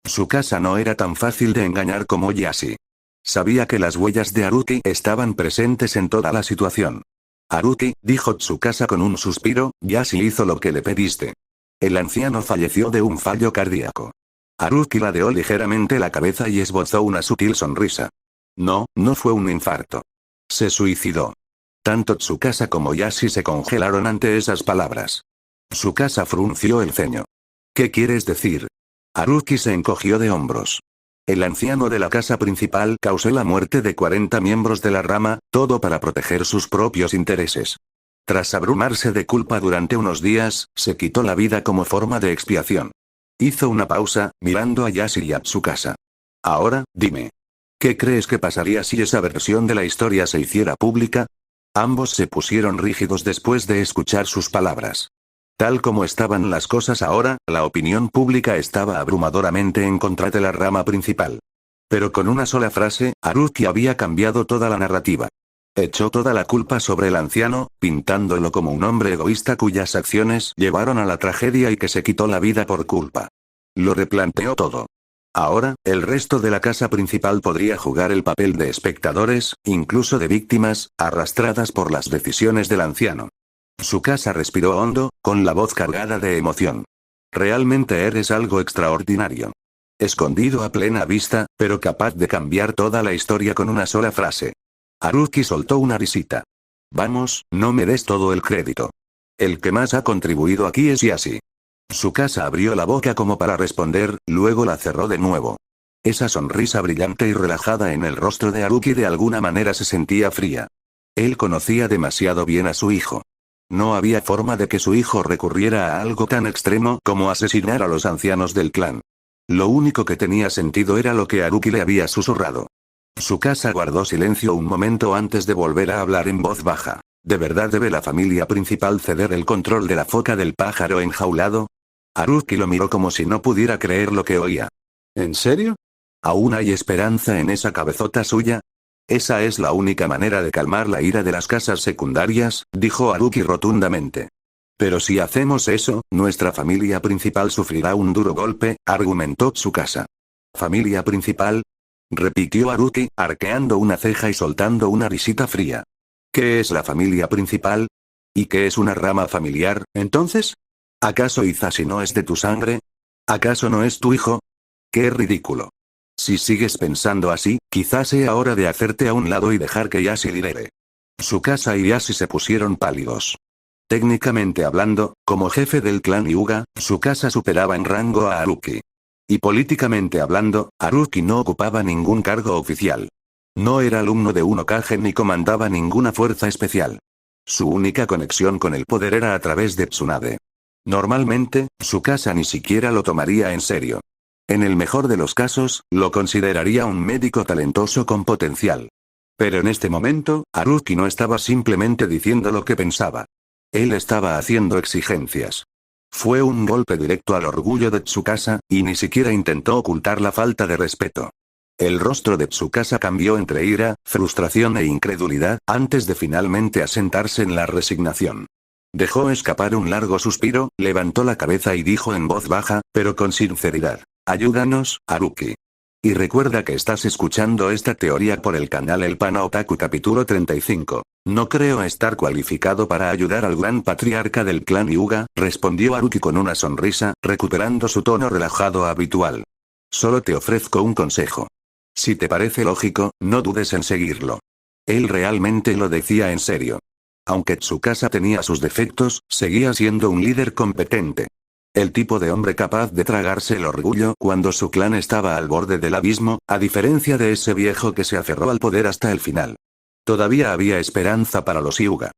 Tsukasa no era tan fácil de engañar como Yashi. Sabía que las huellas de Haruki estaban presentes en toda la situación. Haruki, dijo Tsukasa con un suspiro, Yashi hizo lo que le pediste. El anciano falleció de un fallo cardíaco. Haruki ladeó ligeramente la cabeza y esbozó una sutil sonrisa. No, no fue un infarto. Se suicidó. Tanto Tsukasa como Yashi se congelaron ante esas palabras. Tsukasa frunció el ceño. ¿Qué quieres decir? Haruki se encogió de hombros. El anciano de la casa principal causó la muerte de 40 miembros de la rama, todo para proteger sus propios intereses. Tras abrumarse de culpa durante unos días, se quitó la vida como forma de expiación. Hizo una pausa, mirando a Yashi y a Tsukasa. Ahora, dime. ¿Qué crees que pasaría si esa versión de la historia se hiciera pública? Ambos se pusieron rígidos después de escuchar sus palabras. Tal como estaban las cosas ahora, la opinión pública estaba abrumadoramente en contra de la rama principal. Pero con una sola frase, Haruki había cambiado toda la narrativa. Echó toda la culpa sobre el anciano, pintándolo como un hombre egoísta cuyas acciones llevaron a la tragedia y que se quitó la vida por culpa. Lo replanteó todo. Ahora, el resto de la casa principal podría jugar el papel de espectadores, incluso de víctimas, arrastradas por las decisiones del anciano. Tsukasa respiró hondo, con la voz cargada de emoción. Realmente eres algo extraordinario. Escondido a plena vista, pero capaz de cambiar toda la historia con una sola frase. Haruki soltó una risita. Vamos, no me des todo el crédito. El que más ha contribuido aquí es Yashi. Tsukasa abrió la boca como para responder, luego la cerró de nuevo. Esa sonrisa brillante y relajada en el rostro de Haruki de alguna manera se sentía fría. Él conocía demasiado bien a su hijo. No había forma de que su hijo recurriera a algo tan extremo como asesinar a los ancianos del clan. Lo único que tenía sentido era lo que Haruki le había susurrado. Tsukasa guardó silencio un momento antes de volver a hablar en voz baja. ¿De verdad debe la familia principal ceder el control de la foca del pájaro enjaulado? Haruki lo miró como si no pudiera creer lo que oía. ¿En serio? ¿Aún hay esperanza en esa cabezota suya? Esa es la única manera de calmar la ira de las casas secundarias, dijo Haruki rotundamente. Pero si hacemos eso, nuestra familia principal sufrirá un duro golpe, argumentó Tsukasa. ¿Familia principal? Repitió Haruki, arqueando una ceja y soltando una risita fría. ¿Qué es la familia principal? ¿Y qué es una rama familiar, entonces? ¿Acaso Hisashi no es de tu sangre? ¿Acaso no es tu hijo? ¡Qué ridículo! Si sigues pensando así, quizás sea hora de hacerte a un lado y dejar que Yashi lidere. Tsukasa y Yashi se pusieron pálidos. Técnicamente hablando, como jefe del clan Hyuga, Tsukasa superaba en rango a Haruki. Y políticamente hablando, Haruki no ocupaba ningún cargo oficial. No era alumno de un Hokage ni comandaba ninguna fuerza especial. Su única conexión con el poder era a través de Tsunade. Normalmente, Tsukasa ni siquiera lo tomaría en serio. En el mejor de los casos, lo consideraría un médico talentoso con potencial. Pero en este momento, Haruki no estaba simplemente diciendo lo que pensaba. Él estaba haciendo exigencias. Fue un golpe directo al orgullo de Tsukasa, y ni siquiera intentó ocultar la falta de respeto. El rostro de Tsukasa cambió entre ira, frustración e incredulidad, antes de finalmente asentarse en la resignación. Dejó escapar un largo suspiro, levantó la cabeza y dijo en voz baja, pero con sinceridad. Ayúdanos, Haruki. Y recuerda que estás escuchando esta teoría por el canal El Pana Otaku capítulo 35. No creo estar cualificado para ayudar al gran patriarca del clan Hyuga, respondió Haruki con una sonrisa, recuperando su tono relajado habitual. Solo te ofrezco un consejo. Si te parece lógico, no dudes en seguirlo. Él realmente lo decía en serio. Aunque Tsukasa tenía sus defectos, seguía siendo un líder competente. El tipo de hombre capaz de tragarse el orgullo cuando su clan estaba al borde del abismo, a diferencia de ese viejo que se aferró al poder hasta el final. Todavía había esperanza para los Hyuga.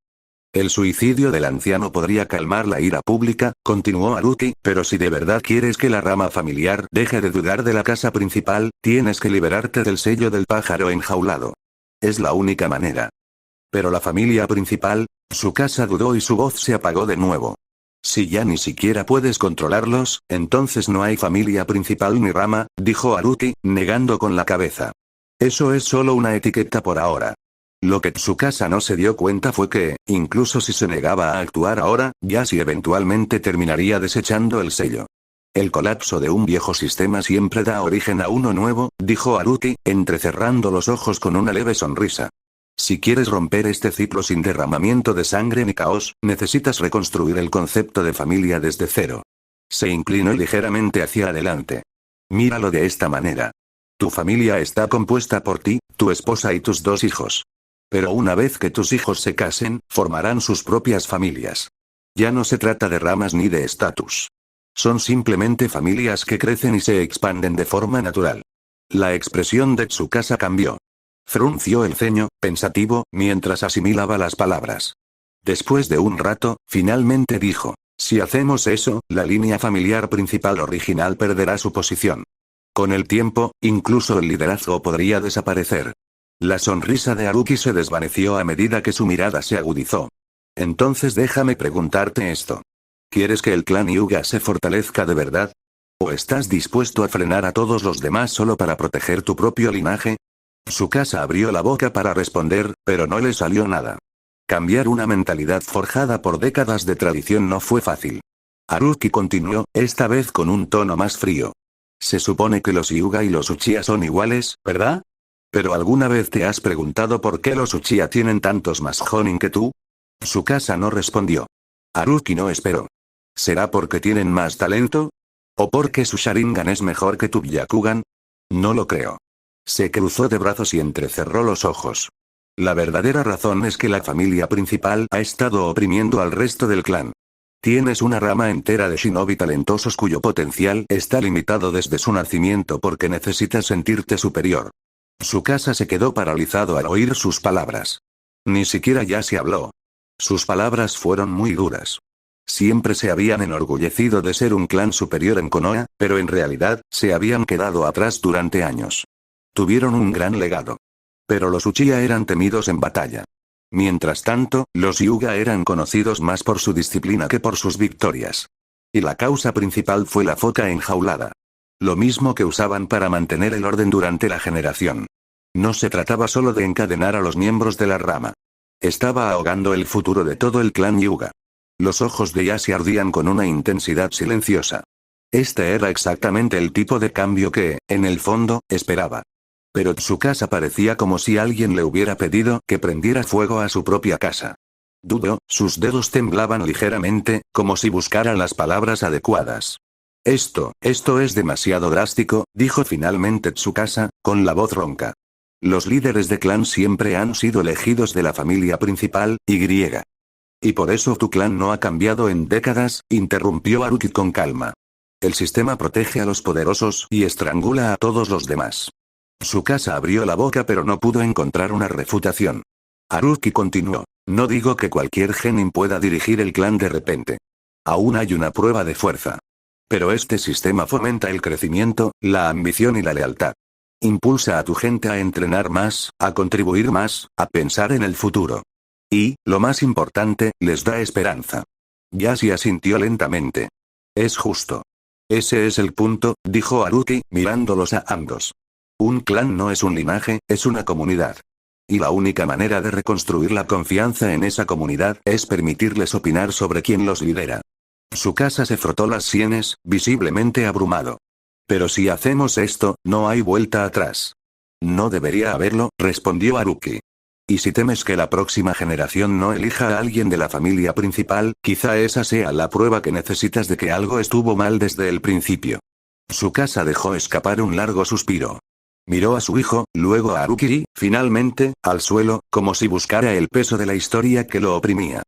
El suicidio del anciano podría calmar la ira pública, continuó Haruki, pero si de verdad quieres que la rama familiar deje de dudar de la casa principal, tienes que liberarte del sello del pájaro enjaulado. Es la única manera. Pero la familia principal, Tsukasa dudó y su voz se apagó de nuevo. Si ya ni siquiera puedes controlarlos, entonces no hay familia principal ni rama, dijo Haruki, negando con la cabeza. Eso es solo una etiqueta por ahora. Lo que Tsukasa no se dio cuenta fue que, incluso si se negaba a actuar ahora, Yashi eventualmente terminaría desechando el sello. El colapso de un viejo sistema siempre da origen a uno nuevo, dijo Haruki, entrecerrando los ojos con una leve sonrisa. Si quieres romper este ciclo sin derramamiento de sangre ni caos, necesitas reconstruir el concepto de familia desde cero. Se inclinó ligeramente hacia adelante. Míralo de esta manera. Tu familia está compuesta por ti, tu esposa y tus 2 hijos. Pero una vez que tus hijos se casen, formarán sus propias familias. Ya no se trata de ramas ni de estatus. Son simplemente familias que crecen y se expanden de forma natural. La expresión de Tsukasa cambió. Frunció el ceño, pensativo, mientras asimilaba las palabras. Después de un rato, finalmente dijo, si hacemos eso, la línea familiar principal original perderá su posición. Con el tiempo, incluso el liderazgo podría desaparecer. La sonrisa de Haruki se desvaneció a medida que su mirada se agudizó. Entonces déjame preguntarte esto. ¿Quieres que el clan Hyuga se fortalezca de verdad? ¿O estás dispuesto a frenar a todos los demás solo para proteger tu propio linaje? Tsukasa abrió la boca para responder, pero no le salió nada. Cambiar una mentalidad forjada por décadas de tradición no fue fácil. Haruki continuó, esta vez con un tono más frío. Se supone que los Hyuga y los Uchiha son iguales, ¿verdad? ¿Pero alguna vez te has preguntado por qué los Uchiha tienen tantos más Jonin que tú? Tsukasa no respondió. Haruki no esperó. ¿Será porque tienen más talento? ¿O porque su Sharingan es mejor que tu Byakugan? No lo creo. Se cruzó de brazos y entrecerró los ojos. La verdadera razón es que la familia principal ha estado oprimiendo al resto del clan. Tienes una rama entera de shinobi talentosos cuyo potencial está limitado desde su nacimiento porque necesitas sentirte superior. Tsukasa se quedó paralizado al oír sus palabras. Ni siquiera ya se habló. Sus palabras fueron muy duras. Siempre se habían enorgullecido de ser un clan superior en Konoha, pero en realidad, se habían quedado atrás durante años. Tuvieron un gran legado. Pero los Uchiha eran temidos en batalla. Mientras tanto, los Hyuga eran conocidos más por su disciplina que por sus victorias. Y la causa principal fue la foca enjaulada. Lo mismo que usaban para mantener el orden durante la generación. No se trataba solo de encadenar a los miembros de la rama. Estaba ahogando el futuro de todo el clan Hyuga. Los ojos de Yashi ardían con una intensidad silenciosa. Este era exactamente el tipo de cambio que, en el fondo, esperaba. Pero Tsukasa parecía como si alguien le hubiera pedido que prendiera fuego a su propia casa. Dudó, sus dedos temblaban ligeramente, como si buscaran las palabras adecuadas. Esto es demasiado drástico, dijo finalmente Tsukasa, con la voz ronca. Los líderes de clan siempre han sido elegidos de la familia principal, Y. Y por eso tu clan no ha cambiado en décadas, interrumpió Haruki con calma. El sistema protege a los poderosos y estrangula a todos los demás. Tsukasa abrió la boca pero no pudo encontrar una refutación. Haruki continuó. No digo que cualquier genin pueda dirigir el clan de repente. Aún hay una prueba de fuerza. Pero este sistema fomenta el crecimiento, la ambición y la lealtad. Impulsa a tu gente a entrenar más, a contribuir más, a pensar en el futuro. Y, lo más importante, les da esperanza. Yashi asintió lentamente. Es justo. Ese es el punto, dijo Haruki, mirándolos a ambos. Un clan no es un linaje, es una comunidad. Y la única manera de reconstruir la confianza en esa comunidad es permitirles opinar sobre quién los lidera. Tsukasa se frotó las sienes, visiblemente abrumado. Pero si hacemos esto, no hay vuelta atrás. No debería haberlo, respondió Haruki. Y si temes que la próxima generación no elija a alguien de la familia principal, quizá esa sea la prueba que necesitas de que algo estuvo mal desde el principio. Tsukasa dejó escapar un largo suspiro. Miró a su hijo, luego a Haruki y, finalmente, al suelo, como si buscara el peso de la historia que lo oprimía.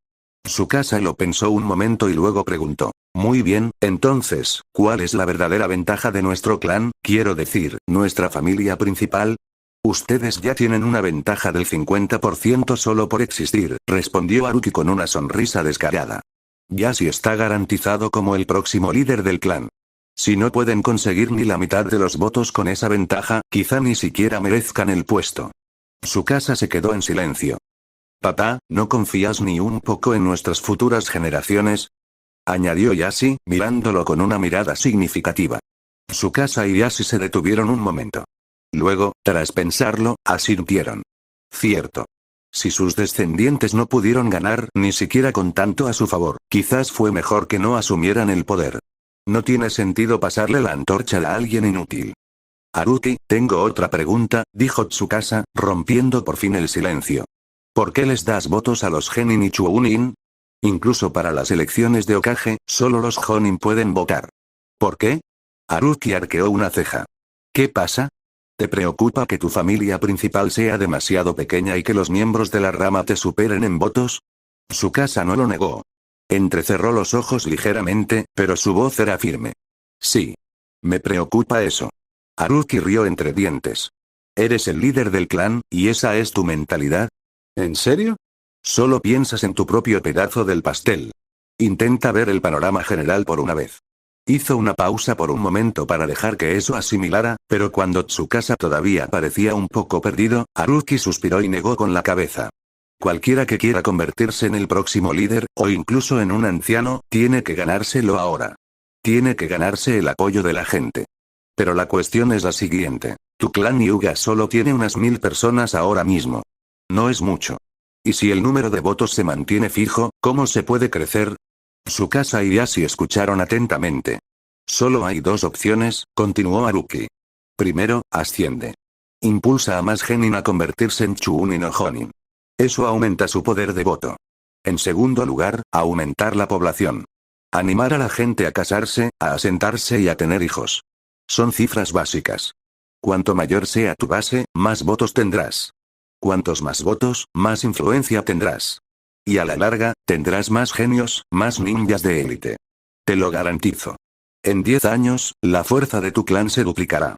Tsukasa lo pensó un momento y luego preguntó. Muy bien, entonces, ¿cuál es la verdadera ventaja de nuestro clan, quiero decir, nuestra familia principal? Ustedes ya tienen una ventaja del 50% solo por existir, respondió Haruki con una sonrisa descarada. Yashi está garantizado como el próximo líder del clan. Si no pueden conseguir ni la mitad de los votos con esa ventaja, quizá ni siquiera merezcan el puesto. Tsukasa se quedó en silencio. Papá, ¿no confías ni un poco en nuestras futuras generaciones? Añadió Yashi, mirándolo con una mirada significativa. Tsukasa y Yashi se detuvieron un momento. Luego, tras pensarlo, asintieron. Cierto. Si sus descendientes no pudieron ganar ni siquiera con tanto a su favor, quizás fue mejor que no asumieran el poder. No tiene sentido pasarle la antorcha a alguien inútil. Haruki, tengo otra pregunta, dijo Tsukasa, rompiendo por fin el silencio. ¿Por qué les das votos a los genin y chunin? Incluso para las elecciones de Hokage, solo los jonin pueden votar. ¿Por qué? Haruki arqueó una ceja. ¿Qué pasa? ¿Te preocupa que tu familia principal sea demasiado pequeña y que los miembros de la rama te superen en votos? Tsukasa no lo negó. Entrecerró los ojos ligeramente, pero su voz era firme. Sí. Me preocupa eso. Haruki rió entre dientes. Eres el líder del clan, ¿y esa es tu mentalidad? ¿En serio? Solo piensas en tu propio pedazo del pastel. Intenta ver el panorama general por una vez. Hizo una pausa por un momento para dejar que eso asimilara, pero cuando Tsukasa todavía parecía un poco perdido, Haruki suspiró y negó con la cabeza. Cualquiera que quiera convertirse en el próximo líder, o incluso en un anciano, tiene que ganárselo ahora. Tiene que ganarse el apoyo de la gente. Pero la cuestión es la siguiente. Tu clan Hyuga solo tiene unas 1000 personas ahora mismo. No es mucho. Y si el número de votos se mantiene fijo, ¿cómo se puede crecer? Tsukasa y Yashi escucharon atentamente. Solo hay dos opciones, continuó Haruki. Primero, asciende. Impulsa a más genin a convertirse en Chunin o Jonin. Eso aumenta su poder de voto. En segundo lugar, aumentar la población. Animar a la gente a casarse, a asentarse y a tener hijos. Son cifras básicas. Cuanto mayor sea tu base, más votos tendrás. Cuantos más votos, más influencia tendrás. Y a la larga, tendrás más genios, más ninjas de élite. Te lo garantizo. En 10 años, la fuerza de tu clan se duplicará.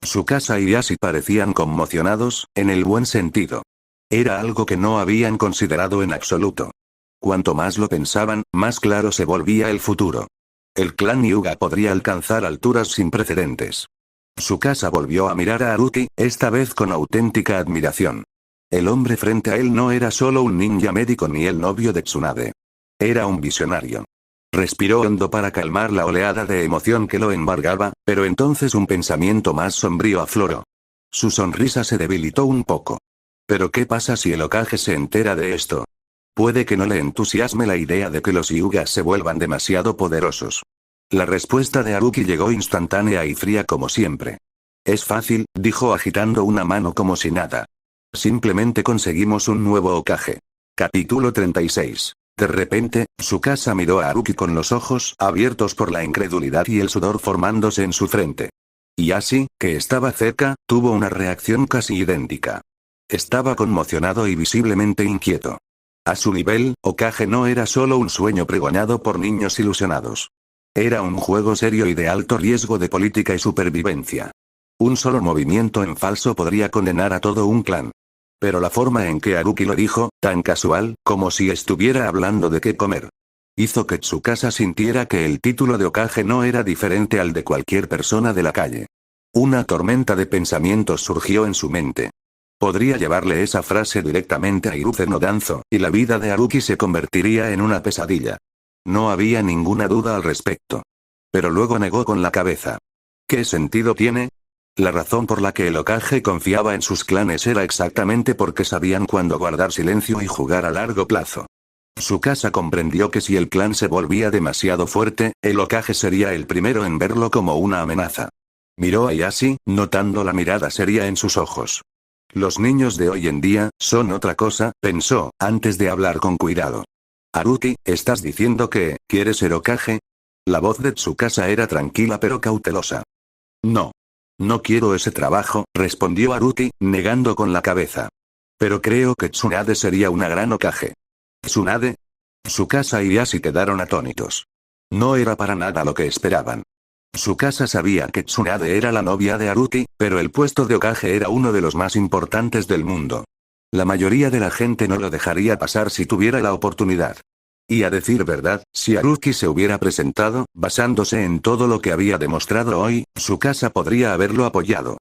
Tsukasa y Yashi parecían conmocionados, en el buen sentido. Era algo que no habían considerado en absoluto. Cuanto más lo pensaban, más claro se volvía el futuro. El clan Hyuga podría alcanzar alturas sin precedentes. Tsukasa volvió a mirar a Haruki, esta vez con auténtica admiración. El hombre frente a él no era solo un ninja médico ni el novio de Tsunade. Era un visionario. Respiró hondo para calmar la oleada de emoción que lo embargaba, pero entonces un pensamiento más sombrío afloró. Su sonrisa se debilitó un poco. ¿Pero qué pasa si el Hokage se entera de esto? Puede que no le entusiasme la idea de que los Hyugas se vuelvan demasiado poderosos. La respuesta de Haruki llegó instantánea y fría como siempre. Es fácil, dijo agitando una mano como si nada. Simplemente conseguimos un nuevo Hokage. Capítulo 36. De repente, Tsukasa miró a Haruki con los ojos abiertos por la incredulidad y el sudor formándose en su frente. Y Yashi, que estaba cerca, tuvo una reacción casi idéntica. Estaba conmocionado y visiblemente inquieto. A su nivel, Hokage no era solo un sueño pregonado por niños ilusionados. Era un juego serio y de alto riesgo de política y supervivencia. Un solo movimiento en falso podría condenar a todo un clan. Pero la forma en que Haruki lo dijo, tan casual, como si estuviera hablando de qué comer, hizo que Tsukasa sintiera que el título de Hokage no era diferente al de cualquier persona de la calle. Una tormenta de pensamientos surgió en su mente. Podría llevarle esa frase directamente a Iruse no Danzo, y la vida de Haruki se convertiría en una pesadilla. No había ninguna duda al respecto. Pero luego negó con la cabeza. ¿Qué sentido tiene? La razón por la que el Hokage confiaba en sus clanes era exactamente porque sabían cuándo guardar silencio y jugar a largo plazo. Tsukasa comprendió que si el clan se volvía demasiado fuerte, el Hokage sería el primero en verlo como una amenaza. Miró a Yashi, notando la mirada seria en sus ojos. Los niños de hoy en día, son otra cosa, pensó, antes de hablar con cuidado. Haruki, ¿estás diciendo que, quieres ser Hokage? La voz de Tsukasa era tranquila pero cautelosa. No. No quiero ese trabajo, respondió Haruki, negando con la cabeza. Pero creo que Tsunade sería una gran Hokage. ¿Tsunade? Tsukasa y Yashi quedaron atónitos. No era para nada lo que esperaban. Tsukasa sabía que Tsunade era la novia de Haruki, pero el puesto de Hokage era uno de los más importantes del mundo. La mayoría de la gente no lo dejaría pasar si tuviera la oportunidad. Y a decir verdad, si Haruki se hubiera presentado, basándose en todo lo que había demostrado hoy, Tsukasa podría haberlo apoyado.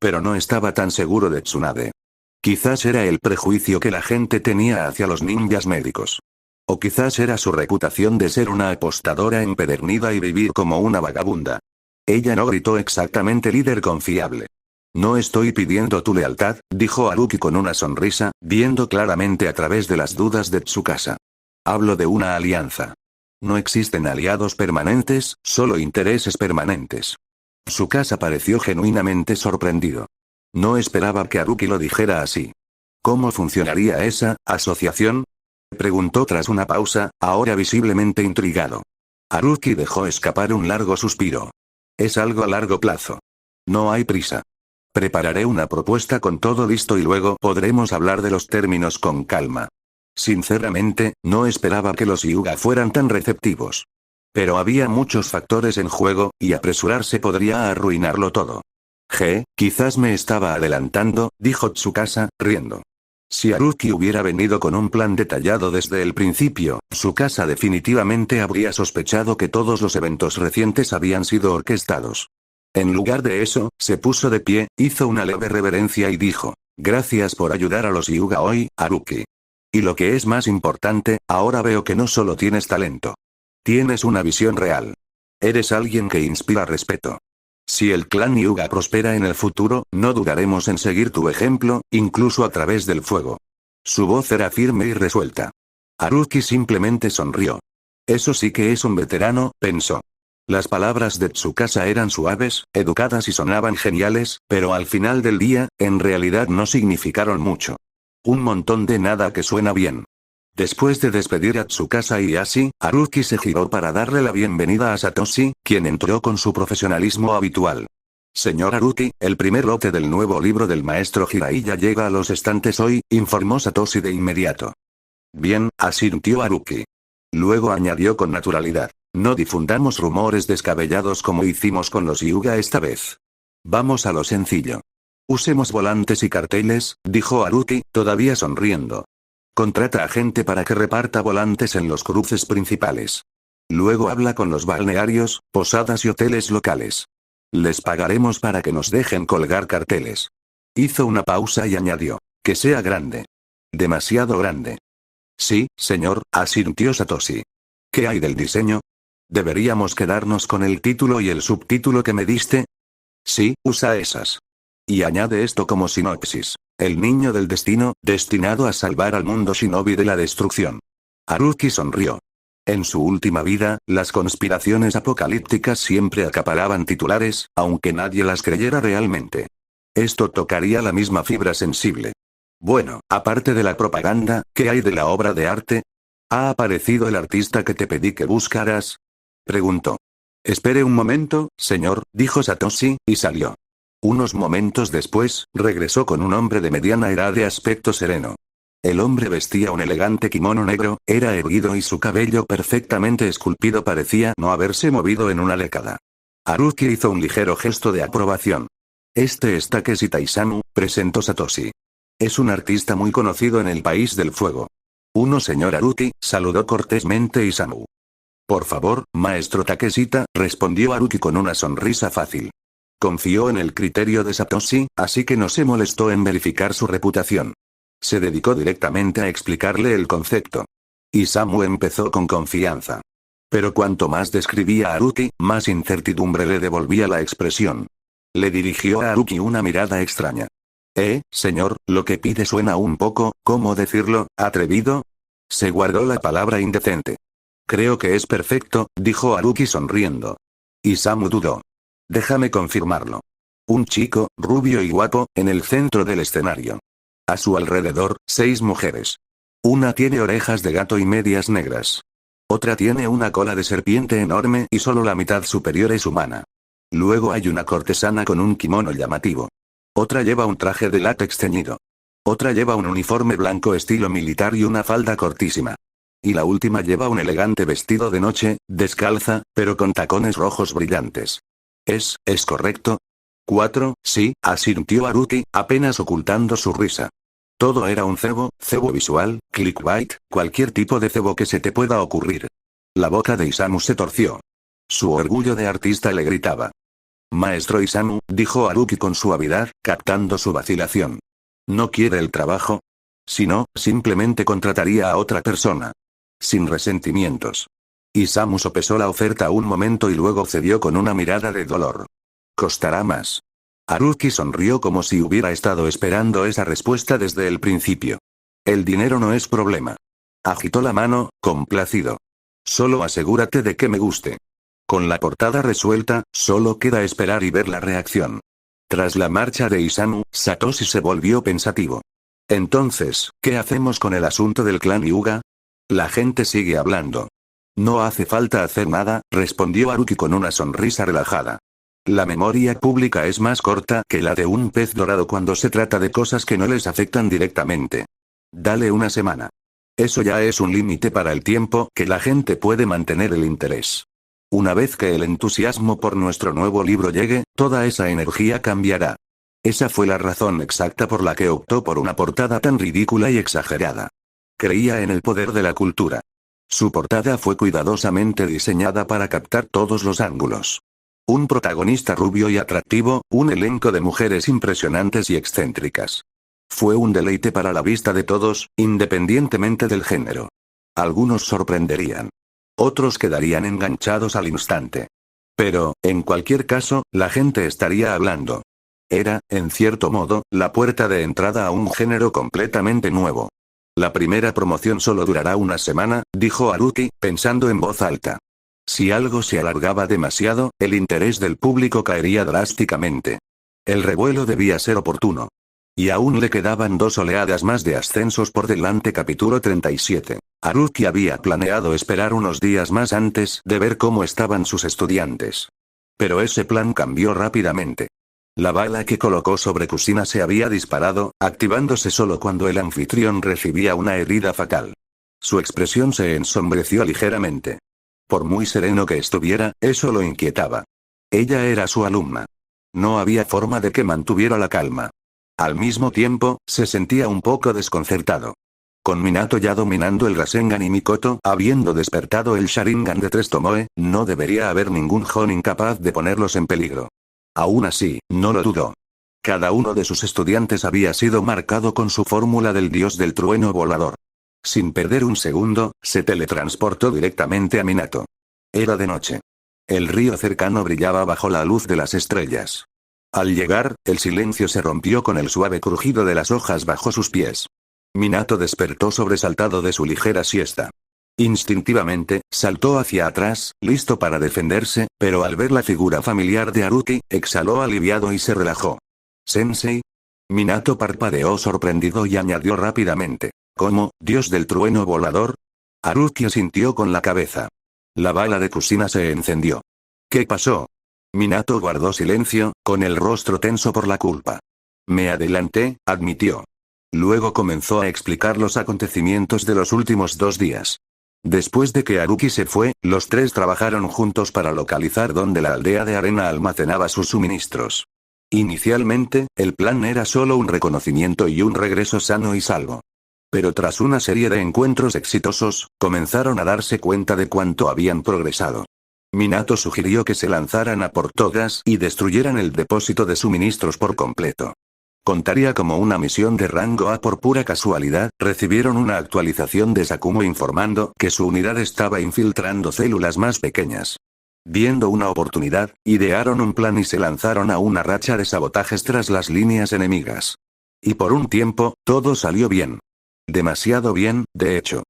Pero no estaba tan seguro de Tsunade. Quizás era el prejuicio que la gente tenía hacia los ninjas médicos. O quizás era su reputación de ser una apostadora empedernida y vivir como una vagabunda. Ella no gritó exactamente líder confiable. No estoy pidiendo tu lealtad, dijo Haruki con una sonrisa, viendo claramente a través de las dudas de Tsukasa. Hablo de una alianza. No existen aliados permanentes, solo intereses permanentes. Tsukasa pareció genuinamente sorprendido. No esperaba que Haruki lo dijera así. ¿Cómo funcionaría esa asociación? Preguntó tras una pausa, ahora visiblemente intrigado. Haruki dejó escapar un largo suspiro. Es algo a largo plazo. No hay prisa. Prepararé una propuesta con todo listo y luego podremos hablar de los términos con calma. Sinceramente, no esperaba que los Hyuga fueran tan receptivos. Pero había muchos factores en juego, y apresurarse podría arruinarlo todo. Quizás me estaba adelantando, dijo Tsukasa, riendo. Si Haruki hubiera venido con un plan detallado desde el principio, Tsukasa definitivamente habría sospechado que todos los eventos recientes habían sido orquestados. En lugar de eso, se puso de pie, hizo una leve reverencia y dijo, gracias por ayudar a los Hyuga hoy, Haruki. Y lo que es más importante, ahora veo que no solo tienes talento. Tienes una visión real. Eres alguien que inspira respeto. Si el clan Hyuga prospera en el futuro, no dudaremos en seguir tu ejemplo, incluso a través del fuego. Su voz era firme y resuelta. Haruki simplemente sonrió. Eso sí que es un veterano, pensó. Las palabras de Tsukasa eran suaves, educadas y sonaban geniales, pero al final del día, en realidad no significaron mucho. Un montón de nada que suena bien. Después de despedir a Tsukasa y Ashi, Haruki se giró para darle la bienvenida a Satoshi, quien entró con su profesionalismo habitual. Señor Haruki, el primer lote del nuevo libro del maestro Hirai ya llega a los estantes hoy, informó Satoshi de inmediato. Bien, asintió Haruki. Luego añadió con naturalidad. No difundamos rumores descabellados como hicimos con los Hyuga esta vez. Vamos a lo sencillo. Usemos volantes y carteles, dijo Haruki, todavía sonriendo. Contrata a gente para que reparta volantes en los cruces principales. Luego habla con los balnearios, posadas y hoteles locales. Les pagaremos para que nos dejen colgar carteles. Hizo una pausa y añadió. Que sea grande. Demasiado grande. Sí, señor, asintió Satoshi. ¿Qué hay del diseño? ¿Deberíamos quedarnos con el título y el subtítulo que me diste? Sí, usa esas. Y añade esto como sinopsis. El niño del destino, destinado a salvar al mundo shinobi de la destrucción. Haruki sonrió. En su última vida, las conspiraciones apocalípticas siempre acaparaban titulares, aunque nadie las creyera realmente. Esto tocaría la misma fibra sensible. Bueno, aparte de la propaganda, ¿qué hay de la obra de arte? ¿Ha aparecido el artista que te pedí que buscaras? Preguntó. Espere un momento, señor, dijo Satoshi, y salió. Unos momentos después, regresó con un hombre de mediana edad de aspecto sereno. El hombre vestía un elegante kimono negro, era erguido y su cabello perfectamente esculpido parecía no haberse movido en una década. Haruki hizo un ligero gesto de aprobación. Este es Takeshi Taisamu, presentó Satoshi. Es un artista muy conocido en el país del fuego. Uno señor Haruki, saludó cortésmente Isamu. Por favor, maestro Takeshita, respondió Haruki con una sonrisa fácil. Confió en el criterio de Satoshi, así que no se molestó en verificar su reputación. Se dedicó directamente a explicarle el concepto. Isamu empezó con confianza. Pero cuanto más describía a Haruki, más incertidumbre le devolvía la expresión. Le dirigió a Haruki una mirada extraña. Señor, lo que pide suena un poco, ¿cómo decirlo?, atrevido. Se guardó la palabra indecente. Creo que es perfecto, dijo Haruki sonriendo. Isamu dudó. Déjame confirmarlo. Un chico, rubio y guapo, en el centro del escenario. A su alrededor, 6 mujeres. Una tiene orejas de gato y medias negras. Otra tiene una cola de serpiente enorme y solo la mitad superior es humana. Luego hay una cortesana con un kimono llamativo. Otra lleva un traje de látex ceñido. Otra lleva un uniforme blanco estilo militar y una falda cortísima. Y la última lleva un elegante vestido de noche, descalza, pero con tacones rojos brillantes. ¿Es correcto? 4, sí, asintió Haruki, apenas ocultando su risa. Todo era un cebo visual, clickbait, cualquier tipo de cebo que se te pueda ocurrir. La boca de Isamu se torció. Su orgullo de artista le gritaba. Maestro Isamu, dijo Haruki con suavidad, captando su vacilación. ¿No quiere el trabajo? Si no, simplemente contrataría a otra persona. Sin resentimientos. Isamu sopesó la oferta un momento y luego cedió con una mirada de dolor. Costará más. Haruki sonrió como si hubiera estado esperando esa respuesta desde el principio. El dinero no es problema. Agitó la mano, complacido. Solo asegúrate de que me guste. Con la portada resuelta, solo queda esperar y ver la reacción. Tras la marcha de Isamu, Satoshi se volvió pensativo. Entonces, ¿qué hacemos con el asunto del clan Hyuga? La gente sigue hablando. No hace falta hacer nada, respondió Haruki con una sonrisa relajada. La memoria pública es más corta que la de un pez dorado cuando se trata de cosas que no les afectan directamente. Dale una semana. Eso ya es un límite para el tiempo que la gente puede mantener el interés. Una vez que el entusiasmo por nuestro nuevo libro llegue, toda esa energía cambiará. Esa fue la razón exacta por la que optó por una portada tan ridícula y exagerada. Creía en el poder de la cultura. Su portada fue cuidadosamente diseñada para captar todos los ángulos. Un protagonista rubio y atractivo, un elenco de mujeres impresionantes y excéntricas. Fue un deleite para la vista de todos, independientemente del género. Algunos sorprenderían. Otros quedarían enganchados al instante. Pero, en cualquier caso, la gente estaría hablando. Era, en cierto modo, la puerta de entrada a un género completamente nuevo. La primera promoción solo durará una semana, dijo Haruki, pensando en voz alta. Si algo se alargaba demasiado, el interés del público caería drásticamente. El revuelo debía ser oportuno. Y aún le quedaban 2 oleadas más de ascensos por delante. Capítulo 37. Haruki había planeado esperar unos días más antes de ver cómo estaban sus estudiantes. Pero ese plan cambió rápidamente. La bala que colocó sobre Kusina se había disparado, activándose solo cuando el anfitrión recibía una herida fatal. Su expresión se ensombreció ligeramente. Por muy sereno que estuviera, eso lo inquietaba. Ella era su alumna. No había forma de que mantuviera la calma. Al mismo tiempo, se sentía un poco desconcertado. Con Minato ya dominando el Rasengan y Mikoto habiendo despertado el Sharingan de 3 Tomoe, no debería haber ningún Jonin capaz de ponerlos en peligro. Aún así, no lo dudó. Cada uno de sus estudiantes había sido marcado con su fórmula del dios del trueno volador. Sin perder un segundo, se teletransportó directamente a Minato. Era de noche. El río cercano brillaba bajo la luz de las estrellas. Al llegar, el silencio se rompió con el suave crujido de las hojas bajo sus pies. Minato despertó sobresaltado de su ligera siesta. Instintivamente, saltó hacia atrás, listo para defenderse, pero al ver la figura familiar de Haruki, exhaló aliviado y se relajó. ¿Sensei? Minato parpadeó sorprendido y añadió rápidamente. ¿Cómo, dios del trueno volador? Haruki asintió con la cabeza. La bala de Kusina se encendió. ¿Qué pasó? Minato guardó silencio, con el rostro tenso por la culpa. Me adelanté, admitió. Luego comenzó a explicar los acontecimientos de los últimos 2 días. Después de que Haruki se fue, los 3 trabajaron juntos para localizar dónde la aldea de arena almacenaba sus suministros. Inicialmente, el plan era solo un reconocimiento y un regreso sano y salvo. Pero tras una serie de encuentros exitosos, comenzaron a darse cuenta de cuánto habían progresado. Minato sugirió que se lanzaran a por todas y destruyeran el depósito de suministros por completo. Contaría como una misión de rango A. Por pura casualidad, recibieron una actualización de Sakumo informando que su unidad estaba infiltrando células más pequeñas. Viendo una oportunidad, idearon un plan y se lanzaron a una racha de sabotajes tras las líneas enemigas. Y por un tiempo, todo salió bien. Demasiado bien, de hecho.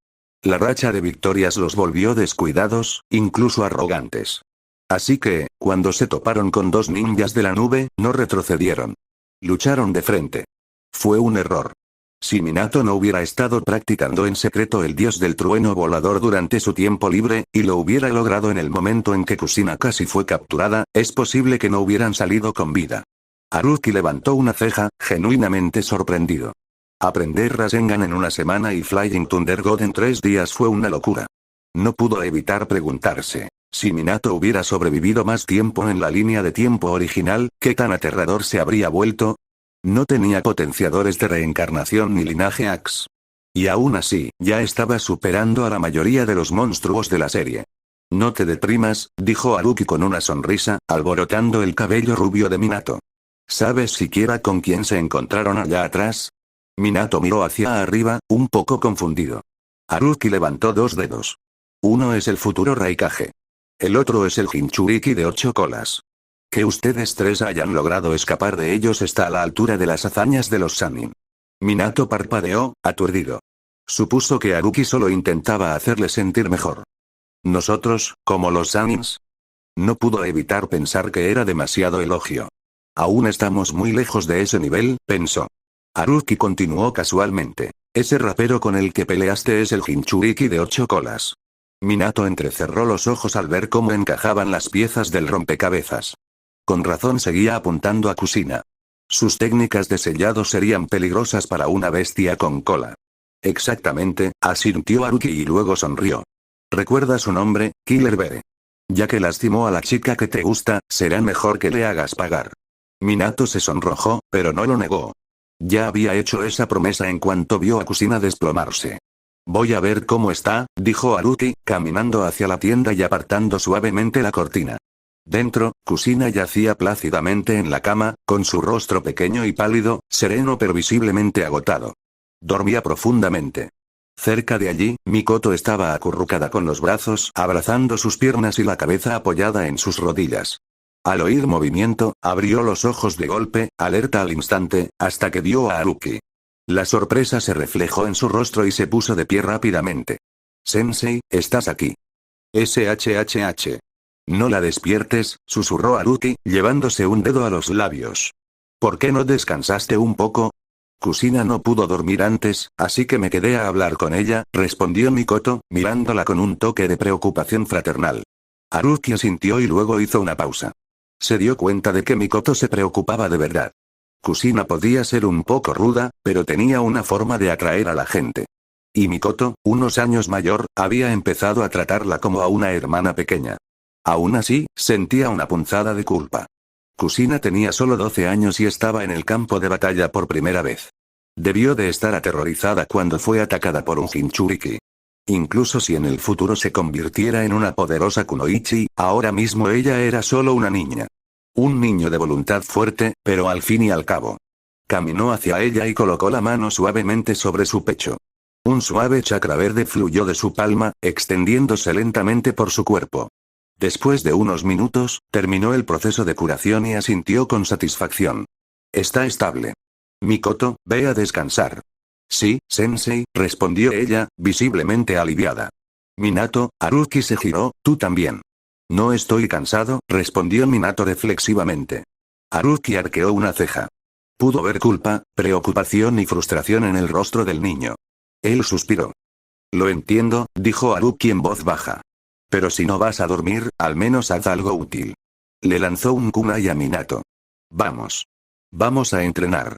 La racha de victorias los volvió descuidados, incluso arrogantes. Así que, cuando se toparon con 2 ninjas de la nube, no retrocedieron. Lucharon de frente. Fue un error. Si Minato no hubiera estado practicando en secreto el dios del trueno volador durante su tiempo libre, y lo hubiera logrado en el momento en que Kusina casi fue capturada, es posible que no hubieran salido con vida. Haruki levantó una ceja, genuinamente sorprendido. Aprender Rasengan en una semana y Flying Thunder God en 3 días fue una locura. No pudo evitar preguntarse. Si Minato hubiera sobrevivido más tiempo en la línea de tiempo original, ¿qué tan aterrador se habría vuelto? No tenía potenciadores de reencarnación ni linaje Axe. Y aún así, ya estaba superando a la mayoría de los monstruos de la serie. No te deprimas, dijo Haruki con una sonrisa, alborotando el cabello rubio de Minato. ¿Sabes siquiera con quién se encontraron allá atrás? Minato miró hacia arriba, un poco confundido. Haruki levantó 2 dedos. Uno es el futuro Raikage. El otro es el Jinchuriki de 8 colas. Que ustedes 3 hayan logrado escapar de ellos está a la altura de las hazañas de los Sannin. Minato parpadeó, aturdido. Supuso que Haruki solo intentaba hacerle sentir mejor. ¿Nosotros, como los Sannins? No pudo evitar pensar que era demasiado elogio. Aún estamos muy lejos de ese nivel, pensó. Haruki continuó casualmente. Ese rapero con el que peleaste es el Jinchuriki de 8 colas. Minato entrecerró los ojos al ver cómo encajaban las piezas del rompecabezas. Con razón seguía apuntando a Kusina. Sus técnicas de sellado serían peligrosas para una bestia con cola. Exactamente, asintió Haruki y luego sonrió. ¿Recuerda su nombre, Killer Bee? Ya que lastimó a la chica que te gusta, será mejor que le hagas pagar. Minato se sonrojó, pero no lo negó. Ya había hecho esa promesa en cuanto vio a Kusina desplomarse. Voy a ver cómo está, dijo Haruki, caminando hacia la tienda y apartando suavemente la cortina. Dentro, Kusina yacía plácidamente en la cama, con su rostro pequeño y pálido, sereno pero visiblemente agotado. Dormía profundamente. Cerca de allí, Mikoto estaba acurrucada con los brazos abrazando sus piernas y la cabeza apoyada en sus rodillas. Al oír movimiento, abrió los ojos de golpe, alerta al instante, hasta que vio a Haruki. La sorpresa se reflejó en su rostro y se puso de pie rápidamente. Sensei, estás aquí. SHHH. No la despiertes, susurró Haruki, llevándose un dedo a los labios. ¿Por qué no descansaste un poco? Kusina no pudo dormir antes, así que me quedé a hablar con ella, respondió Mikoto, mirándola con un toque de preocupación fraternal. Haruki asintió y luego hizo una pausa. Se dio cuenta de que Mikoto se preocupaba de verdad. Kusina podía ser un poco ruda, pero tenía una forma de atraer a la gente. Y Mikoto, unos años mayor, había empezado a tratarla como a una hermana pequeña. Aún así, sentía una punzada de culpa. Kusina tenía solo 12 años y estaba en el campo de batalla por primera vez. Debió de estar aterrorizada cuando fue atacada por un Jinchuriki. Incluso si en el futuro se convirtiera en una poderosa kunoichi, ahora mismo ella era solo una niña. Un niño de voluntad fuerte, pero al fin y al cabo. Caminó hacia ella y colocó la mano suavemente sobre su pecho. Un suave chakra verde fluyó de su palma, extendiéndose lentamente por su cuerpo. Después de unos minutos, terminó el proceso de curación y asintió con satisfacción. Está estable. Mikoto, ve a descansar. Sí, sensei, respondió ella, visiblemente aliviada. Minato, Haruki se giró, tú también. No estoy cansado, respondió Minato reflexivamente. Haruki arqueó una ceja. Pudo ver culpa, preocupación y frustración en el rostro del niño. Él suspiró. Lo entiendo, dijo Haruki en voz baja. Pero si no vas a dormir, al menos haz algo útil. Le lanzó un kunai a Minato. Vamos. Vamos a entrenar.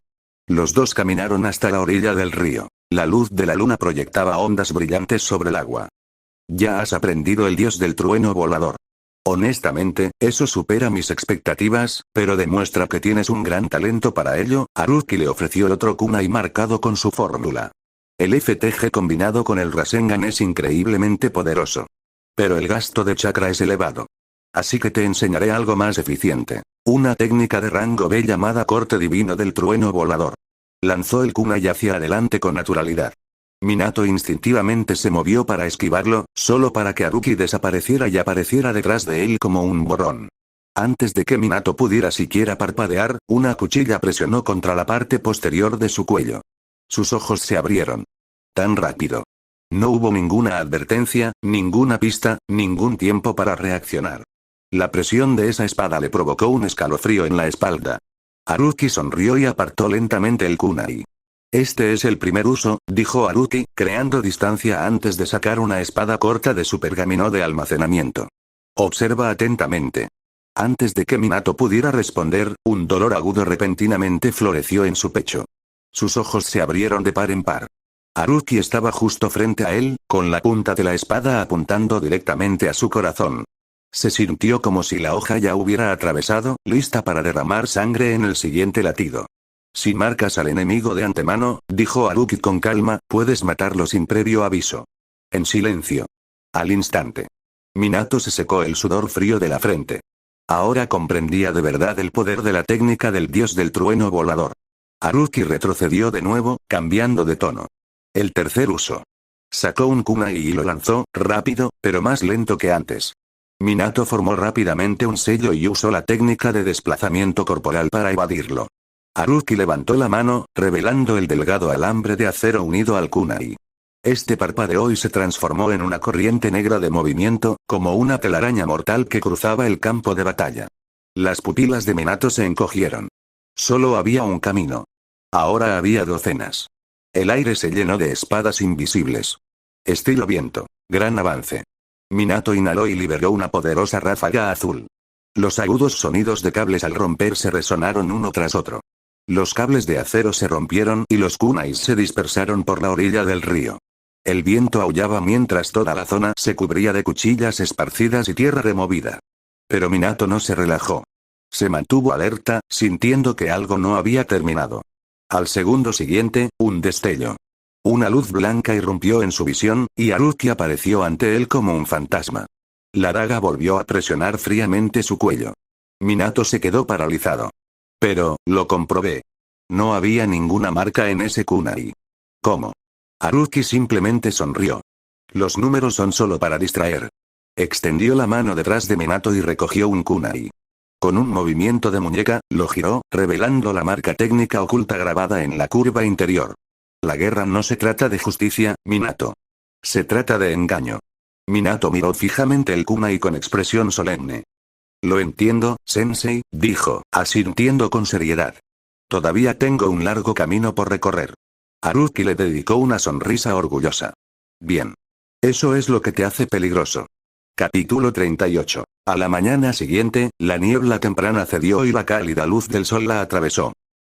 Los dos caminaron hasta la orilla del río. La luz de la luna proyectaba ondas brillantes sobre el agua. Ya has aprendido el dios del trueno volador. Honestamente, eso supera mis expectativas, pero demuestra que tienes un gran talento para ello. Haruki le ofreció otro kunai marcado con su fórmula. El FTG combinado con el Rasengan es increíblemente poderoso. Pero el gasto de chakra es elevado. Así que te enseñaré algo más eficiente. Una técnica de rango B llamada corte divino del trueno volador. Lanzó el kunai hacia adelante con naturalidad. Minato instintivamente se movió para esquivarlo, solo para que Haruki desapareciera y apareciera detrás de él como un borrón. Antes de que Minato pudiera siquiera parpadear, una cuchilla presionó contra la parte posterior de su cuello. Sus ojos se abrieron. Tan rápido. No hubo ninguna advertencia, ninguna pista, ningún tiempo para reaccionar. La presión de esa espada le provocó un escalofrío en la espalda. Haruki sonrió y apartó lentamente el kunai. Este es el primer uso, dijo Haruki, creando distancia antes de sacar una espada corta de su pergamino de almacenamiento. Observa atentamente. Antes de que Minato pudiera responder, un dolor agudo repentinamente floreció en su pecho. Sus ojos se abrieron de par en par. Haruki estaba justo frente a él, con la punta de la espada apuntando directamente a su corazón. Se sintió como si la hoja ya hubiera atravesado, lista para derramar sangre en el siguiente latido. Si marcas al enemigo de antemano, dijo Haruki con calma, puedes matarlo sin previo aviso. En silencio. Al instante. Minato se secó el sudor frío de la frente. Ahora comprendía de verdad el poder de la técnica del dios del trueno volador. Haruki retrocedió de nuevo, cambiando de tono. El tercer uso. Sacó un kunai y lo lanzó, rápido, pero más lento que antes. Minato formó rápidamente un sello y usó la técnica de desplazamiento corporal para evadirlo. Haruki levantó la mano, revelando el delgado alambre de acero unido al kunai. Este parpadeó y se transformó en una corriente negra de movimiento, como una telaraña mortal que cruzaba el campo de batalla. Las pupilas de Minato se encogieron. Solo había un camino. Ahora había docenas. El aire se llenó de espadas invisibles. Estilo viento. Gran avance. Minato inhaló y liberó una poderosa ráfaga azul. Los agudos sonidos de cables al romperse resonaron uno tras otro. Los cables de acero se rompieron y los kunais se dispersaron por la orilla del río. El viento aullaba mientras toda la zona se cubría de cuchillas esparcidas y tierra removida. Pero Minato no se relajó. Se mantuvo alerta, sintiendo que algo no había terminado. Al segundo siguiente, un destello. Una luz blanca irrumpió en su visión, y Haruki apareció ante él como un fantasma. La daga volvió a presionar fríamente su cuello. Minato se quedó paralizado. Pero, lo comprobé. No había ninguna marca en ese kunai. ¿Cómo? Haruki simplemente sonrió. Los números son solo para distraer. Extendió la mano detrás de Minato y recogió un kunai. Con un movimiento de muñeca, lo giró, revelando la marca técnica oculta grabada en la curva interior. La guerra no se trata de justicia, Minato. Se trata de engaño. Minato miró fijamente el kunai con expresión solemne. Lo entiendo, sensei, dijo, asintiendo con seriedad. Todavía tengo un largo camino por recorrer. Haruki le dedicó una sonrisa orgullosa. Bien. Eso es lo que te hace peligroso. Capítulo 38. A la mañana siguiente, la niebla temprana cedió y la cálida luz del sol la atravesó.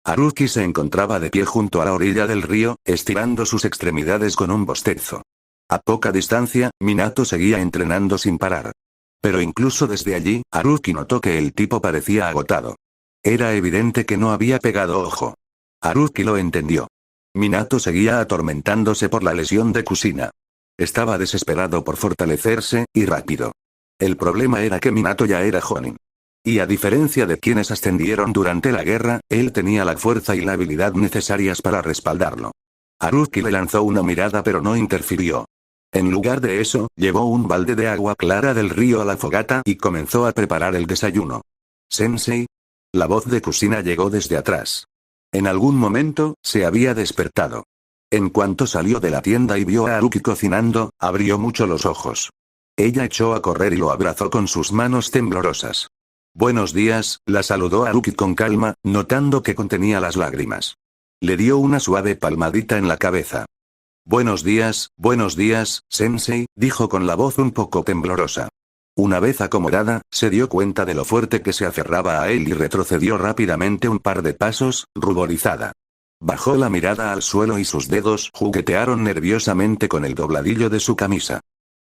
Haruki se encontraba de pie junto a la orilla del río, estirando sus extremidades con un bostezo. A poca distancia, Minato seguía entrenando sin parar. Pero incluso desde allí, Haruki notó que el tipo parecía agotado. Era evidente que no había pegado ojo. Haruki lo entendió. Minato seguía atormentándose por la lesión de Kushina. Estaba desesperado por fortalecerse, y rápido. El problema era que Minato ya era Jonin. Y a diferencia de quienes ascendieron durante la guerra, él tenía la fuerza y la habilidad necesarias para respaldarlo. Haruki le lanzó una mirada pero no interfirió. En lugar de eso, llevó un balde de agua clara del río a la fogata y comenzó a preparar el desayuno. «Sensei». La voz de Kushina llegó desde atrás. En algún momento, se había despertado. En cuanto salió de la tienda y vio a Haruki cocinando, abrió mucho los ojos. Ella echó a correr y lo abrazó con sus manos temblorosas. «Buenos días», la saludó Haruki con calma, notando que contenía las lágrimas. Le dio una suave palmadita en la cabeza. buenos días, sensei», dijo con la voz un poco temblorosa. Una vez acomodada, se dio cuenta de lo fuerte que se aferraba a él y retrocedió rápidamente un par de pasos, ruborizada. Bajó la mirada al suelo y sus dedos juguetearon nerviosamente con el dobladillo de su camisa.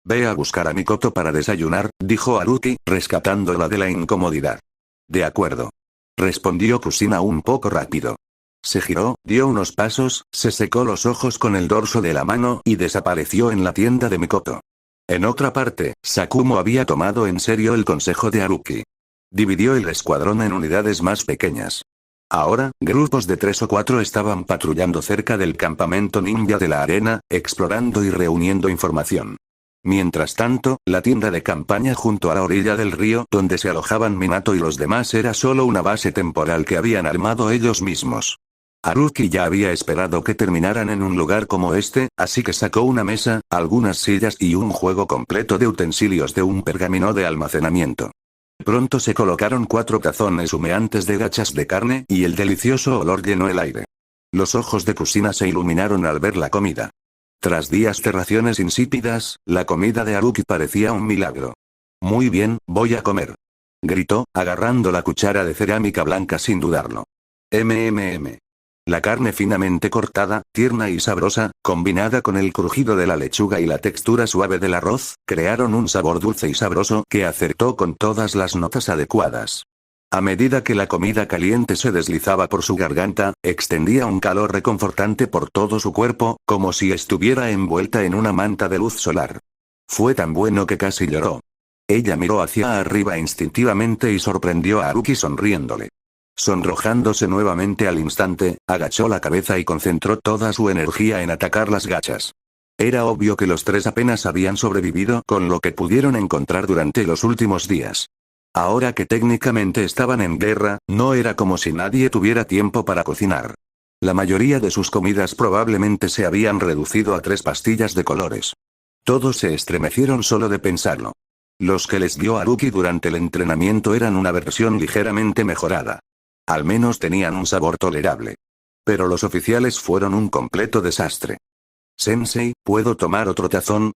«Ve a buscar a Mikoto para desayunar», dijo Haruki, rescatándola de la incomodidad. «De acuerdo», respondió Kushina un poco rápido. Se giró, dio unos pasos, se secó los ojos con el dorso de la mano y desapareció en la tienda de Mikoto. En otra parte, Sakumo había tomado en serio el consejo de Haruki. Dividió el escuadrón en unidades más pequeñas. Ahora, grupos de 3 o 4 estaban patrullando cerca del campamento ninja de la arena, explorando y reuniendo información. Mientras tanto, la tienda de campaña junto a la orilla del río donde se alojaban Minato y los demás era solo una base temporal que habían armado ellos mismos. Haruki ya había esperado que terminaran en un lugar como este, así que sacó una mesa, algunas sillas y un juego completo de utensilios de un pergamino de almacenamiento. Pronto se colocaron 4 tazones humeantes de gachas de carne y el delicioso olor llenó el aire. Los ojos de Kushina se iluminaron al ver la comida. Tras días de raciones insípidas, la comida de Haruki parecía un milagro. «Muy bien, voy a comer», gritó, agarrando la cuchara de cerámica blanca sin dudarlo. La carne finamente cortada, tierna y sabrosa, combinada con el crujido de la lechuga y la textura suave del arroz, crearon un sabor dulce y sabroso que acertó con todas las notas adecuadas. A medida que la comida caliente se deslizaba por su garganta, extendía un calor reconfortante por todo su cuerpo, como si estuviera envuelta en una manta de luz solar. Fue tan bueno que casi lloró. Ella miró hacia arriba instintivamente y sorprendió a Haruki sonriéndole. Sonrojándose nuevamente al instante, agachó la cabeza y concentró toda su energía en atacar las gachas. Era obvio que los 3 apenas habían sobrevivido con lo que pudieron encontrar durante los últimos días. Ahora que técnicamente estaban en guerra, no era como si nadie tuviera tiempo para cocinar. La mayoría de sus comidas probablemente se habían reducido a 3 pastillas de colores. Todos se estremecieron solo de pensarlo. Los que les dio Haruki durante el entrenamiento eran una versión ligeramente mejorada. Al menos tenían un sabor tolerable. Pero los oficiales fueron un completo desastre. «Sensei, ¿puedo tomar otro tazón?»,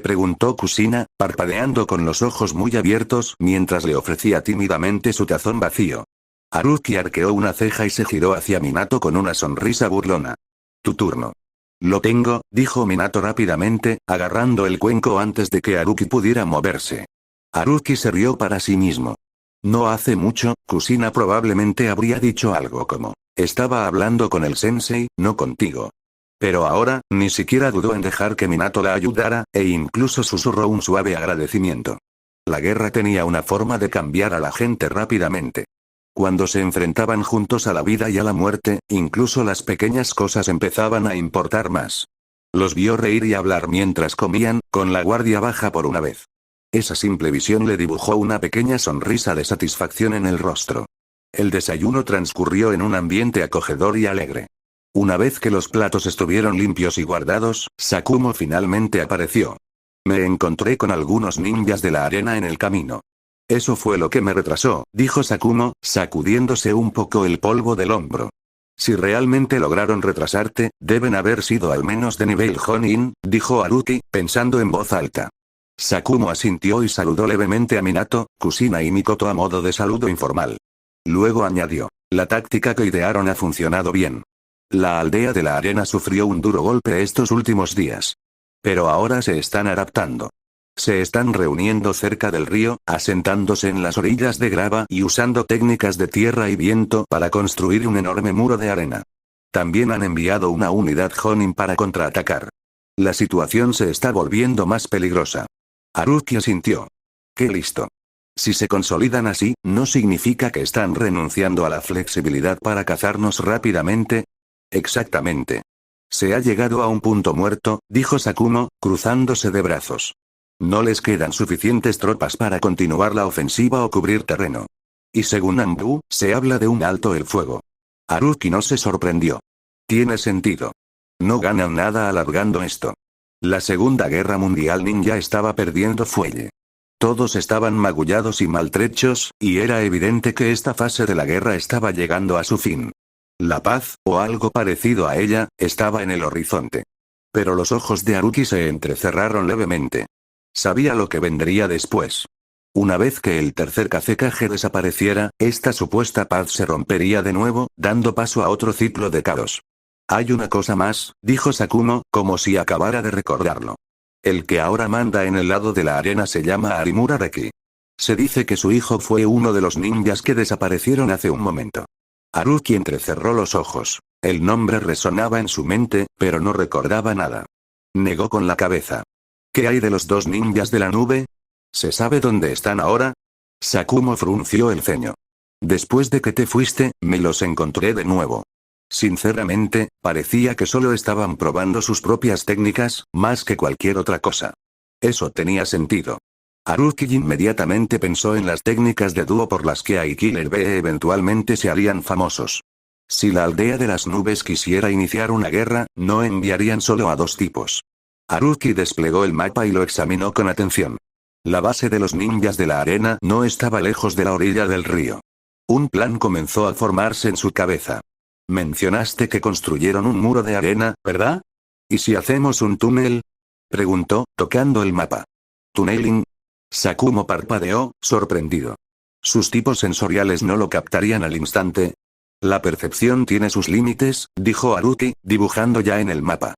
preguntó Kushina, parpadeando con los ojos muy abiertos mientras le ofrecía tímidamente su tazón vacío. Haruki arqueó una ceja y se giró hacia Minato con una sonrisa burlona. «Tu turno». «Lo tengo», dijo Minato rápidamente, agarrando el cuenco antes de que Haruki pudiera moverse. Haruki se rió para sí mismo. No hace mucho, Kushina probablemente habría dicho algo como, «Estaba hablando con el sensei, no contigo». Pero ahora, ni siquiera dudó en dejar que Minato la ayudara, e incluso susurró un suave agradecimiento. La guerra tenía una forma de cambiar a la gente rápidamente. Cuando se enfrentaban juntos a la vida y a la muerte, incluso las pequeñas cosas empezaban a importar más. Los vio reír y hablar mientras comían, con la guardia baja por una vez. Esa simple visión le dibujó una pequeña sonrisa de satisfacción en el rostro. El desayuno transcurrió en un ambiente acogedor y alegre. Una vez que los platos estuvieron limpios y guardados, Sakumo finalmente apareció. Me encontré con algunos ninjas de la arena en el camino. Eso fue lo que me retrasó, dijo Sakumo, sacudiéndose un poco el polvo del hombro. Si realmente lograron retrasarte, deben haber sido al menos de nivel Jonin, dijo Haruki, pensando en voz alta. Sakumo asintió y saludó levemente a Minato, Kusina y Mikoto a modo de saludo informal. Luego añadió, la táctica que idearon ha funcionado bien. La aldea de la arena sufrió un duro golpe estos últimos días. Pero ahora se están adaptando. Se están reuniendo cerca del río, asentándose en las orillas de grava y usando técnicas de tierra y viento para construir un enorme muro de arena. También han enviado una unidad Jonin para contraatacar. La situación se está volviendo más peligrosa. Haruki asintió. ¡Qué listo! Si se consolidan así, ¿no significa que están renunciando a la flexibilidad para cazarnos rápidamente? Exactamente. Se ha llegado a un punto muerto, dijo Sakumo, cruzándose de brazos. No les quedan suficientes tropas para continuar la ofensiva o cubrir terreno. Y según Ambu, se habla de un alto el fuego. Haruki no se sorprendió. Tiene sentido. No ganan nada alargando esto. La Segunda Guerra Mundial Ninja estaba perdiendo fuelle. Todos estaban magullados y maltrechos, y era evidente que esta fase de la guerra estaba llegando a su fin. La paz, o algo parecido a ella, estaba en el horizonte. Pero los ojos de Haruki se entrecerraron levemente. Sabía lo que vendría después. Una vez que el tercer Kazekage desapareciera, esta supuesta paz se rompería de nuevo, dando paso a otro ciclo de caos. Hay una cosa más, dijo Sakumo, como si acabara de recordarlo. El que ahora manda en el lado de la arena se llama Arimura Reki. Se dice que su hijo fue uno de los ninjas que desaparecieron hace un momento. Haruki entrecerró los ojos. El nombre resonaba en su mente, pero no recordaba nada. Negó con la cabeza. ¿Qué hay de los dos ninjas de la nube? ¿Se sabe dónde están ahora? Sakumo frunció el ceño. Después de que te fuiste, me los encontré de nuevo. Sinceramente, parecía que solo estaban probando sus propias técnicas, más que cualquier otra cosa. Eso tenía sentido. Haruki inmediatamente pensó en las técnicas de dúo por las que Aikiller B eventualmente se harían famosos. Si la aldea de las nubes quisiera iniciar una guerra, no enviarían solo a dos tipos. Haruki desplegó el mapa y lo examinó con atención. La base de los ninjas de la arena no estaba lejos de la orilla del río. Un plan comenzó a formarse en su cabeza. Mencionaste que construyeron un muro de arena, ¿verdad? ¿Y si hacemos un túnel? Preguntó, tocando el mapa. ¿Tunneling? Sakumo parpadeó, sorprendido. Sus tipos sensoriales no lo captarían al instante. La percepción tiene sus límites, dijo Haruki, dibujando ya en el mapa.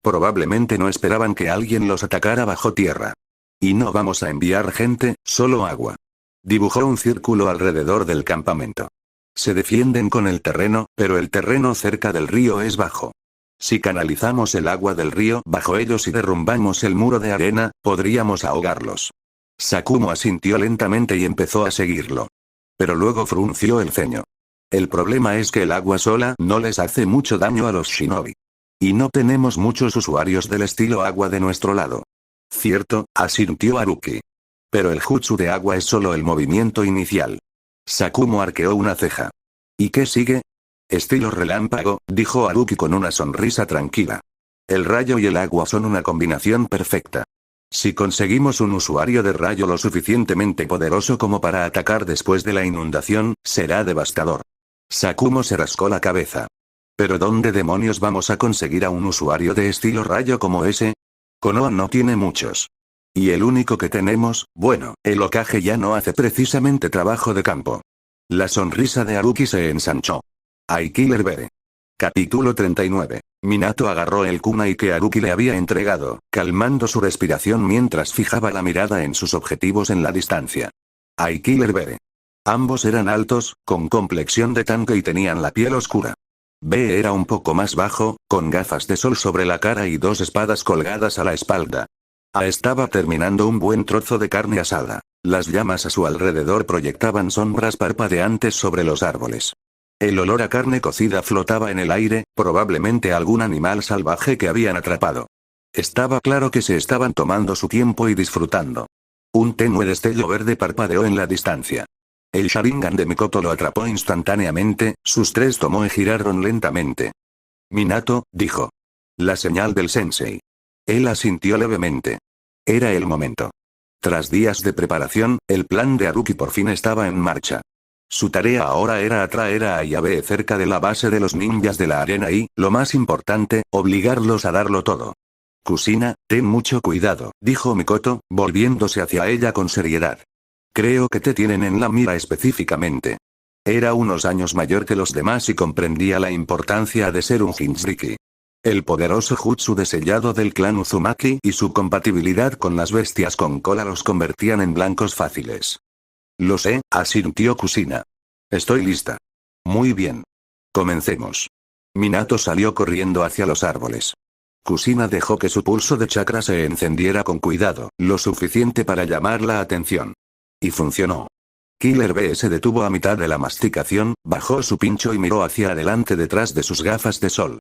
Probablemente no esperaban que alguien los atacara bajo tierra. Y no vamos a enviar gente, solo agua. Dibujó un círculo alrededor del campamento. Se defienden con el terreno, pero el terreno cerca del río es bajo. Si canalizamos el agua del río bajo ellos y derrumbamos el muro de arena, podríamos ahogarlos. Sakumo asintió lentamente y empezó a seguirlo. Pero luego frunció el ceño. El problema es que el agua sola no les hace mucho daño a los shinobi. Y no tenemos muchos usuarios del estilo agua de nuestro lado. Cierto, asintió Haruki. Pero el jutsu de agua es solo el movimiento inicial. Sakumo arqueó una ceja. ¿Y qué sigue? Estilo relámpago, dijo Haruki con una sonrisa tranquila. El rayo y el agua son una combinación perfecta. Si conseguimos un usuario de rayo lo suficientemente poderoso como para atacar después de la inundación, será devastador. Sakumo se rascó la cabeza. ¿Pero dónde demonios vamos a conseguir a un usuario de estilo rayo como ese? Konoha no tiene muchos. Y el único que tenemos, bueno, el Hokage ya no hace precisamente trabajo de campo. La sonrisa de Haruki se ensanchó. Aikiller B. Capítulo 39. Minato agarró el kunai que Haruki le había entregado, calmando su respiración mientras fijaba la mirada en sus objetivos en la distancia. Aikiller B. Ambos eran altos, con complexión de tanque y tenían la piel oscura. B era un poco más bajo, con gafas de sol sobre la cara y dos espadas colgadas a la espalda. A estaba terminando un buen trozo de carne asada. Las llamas a su alrededor proyectaban sombras parpadeantes sobre los árboles. El olor a carne cocida flotaba en el aire, probablemente algún animal salvaje que habían atrapado. Estaba claro que se estaban tomando su tiempo y disfrutando. Un tenue destello verde parpadeó en la distancia. El Sharingan de Mikoto lo atrapó instantáneamente, sus tres tomoe giraron lentamente. Minato, dijo. La señal del sensei. Él asintió levemente. Era el momento. Tras días de preparación, el plan de Haruki por fin estaba en marcha. Su tarea ahora era atraer a Ayabe cerca de la base de los ninjas de la arena y, lo más importante, obligarlos a darlo todo. Kusina, ten mucho cuidado, dijo Mikoto, volviéndose hacia ella con seriedad. Creo que te tienen en la mira específicamente. Era unos años mayor que los demás y comprendía la importancia de ser un Jinchuriki. El poderoso jutsu de sellado del clan Uzumaki y su compatibilidad con las bestias con cola los convertían en blancos fáciles. Lo sé, asintió Kusina. Estoy lista. Muy bien. Comencemos. Minato salió corriendo hacia los árboles. Kusina dejó que su pulso de chakra se encendiera con cuidado, lo suficiente para llamar la atención. Y funcionó. Killer Bee se detuvo a mitad de la masticación, bajó su pincho y miró hacia adelante detrás de sus gafas de sol.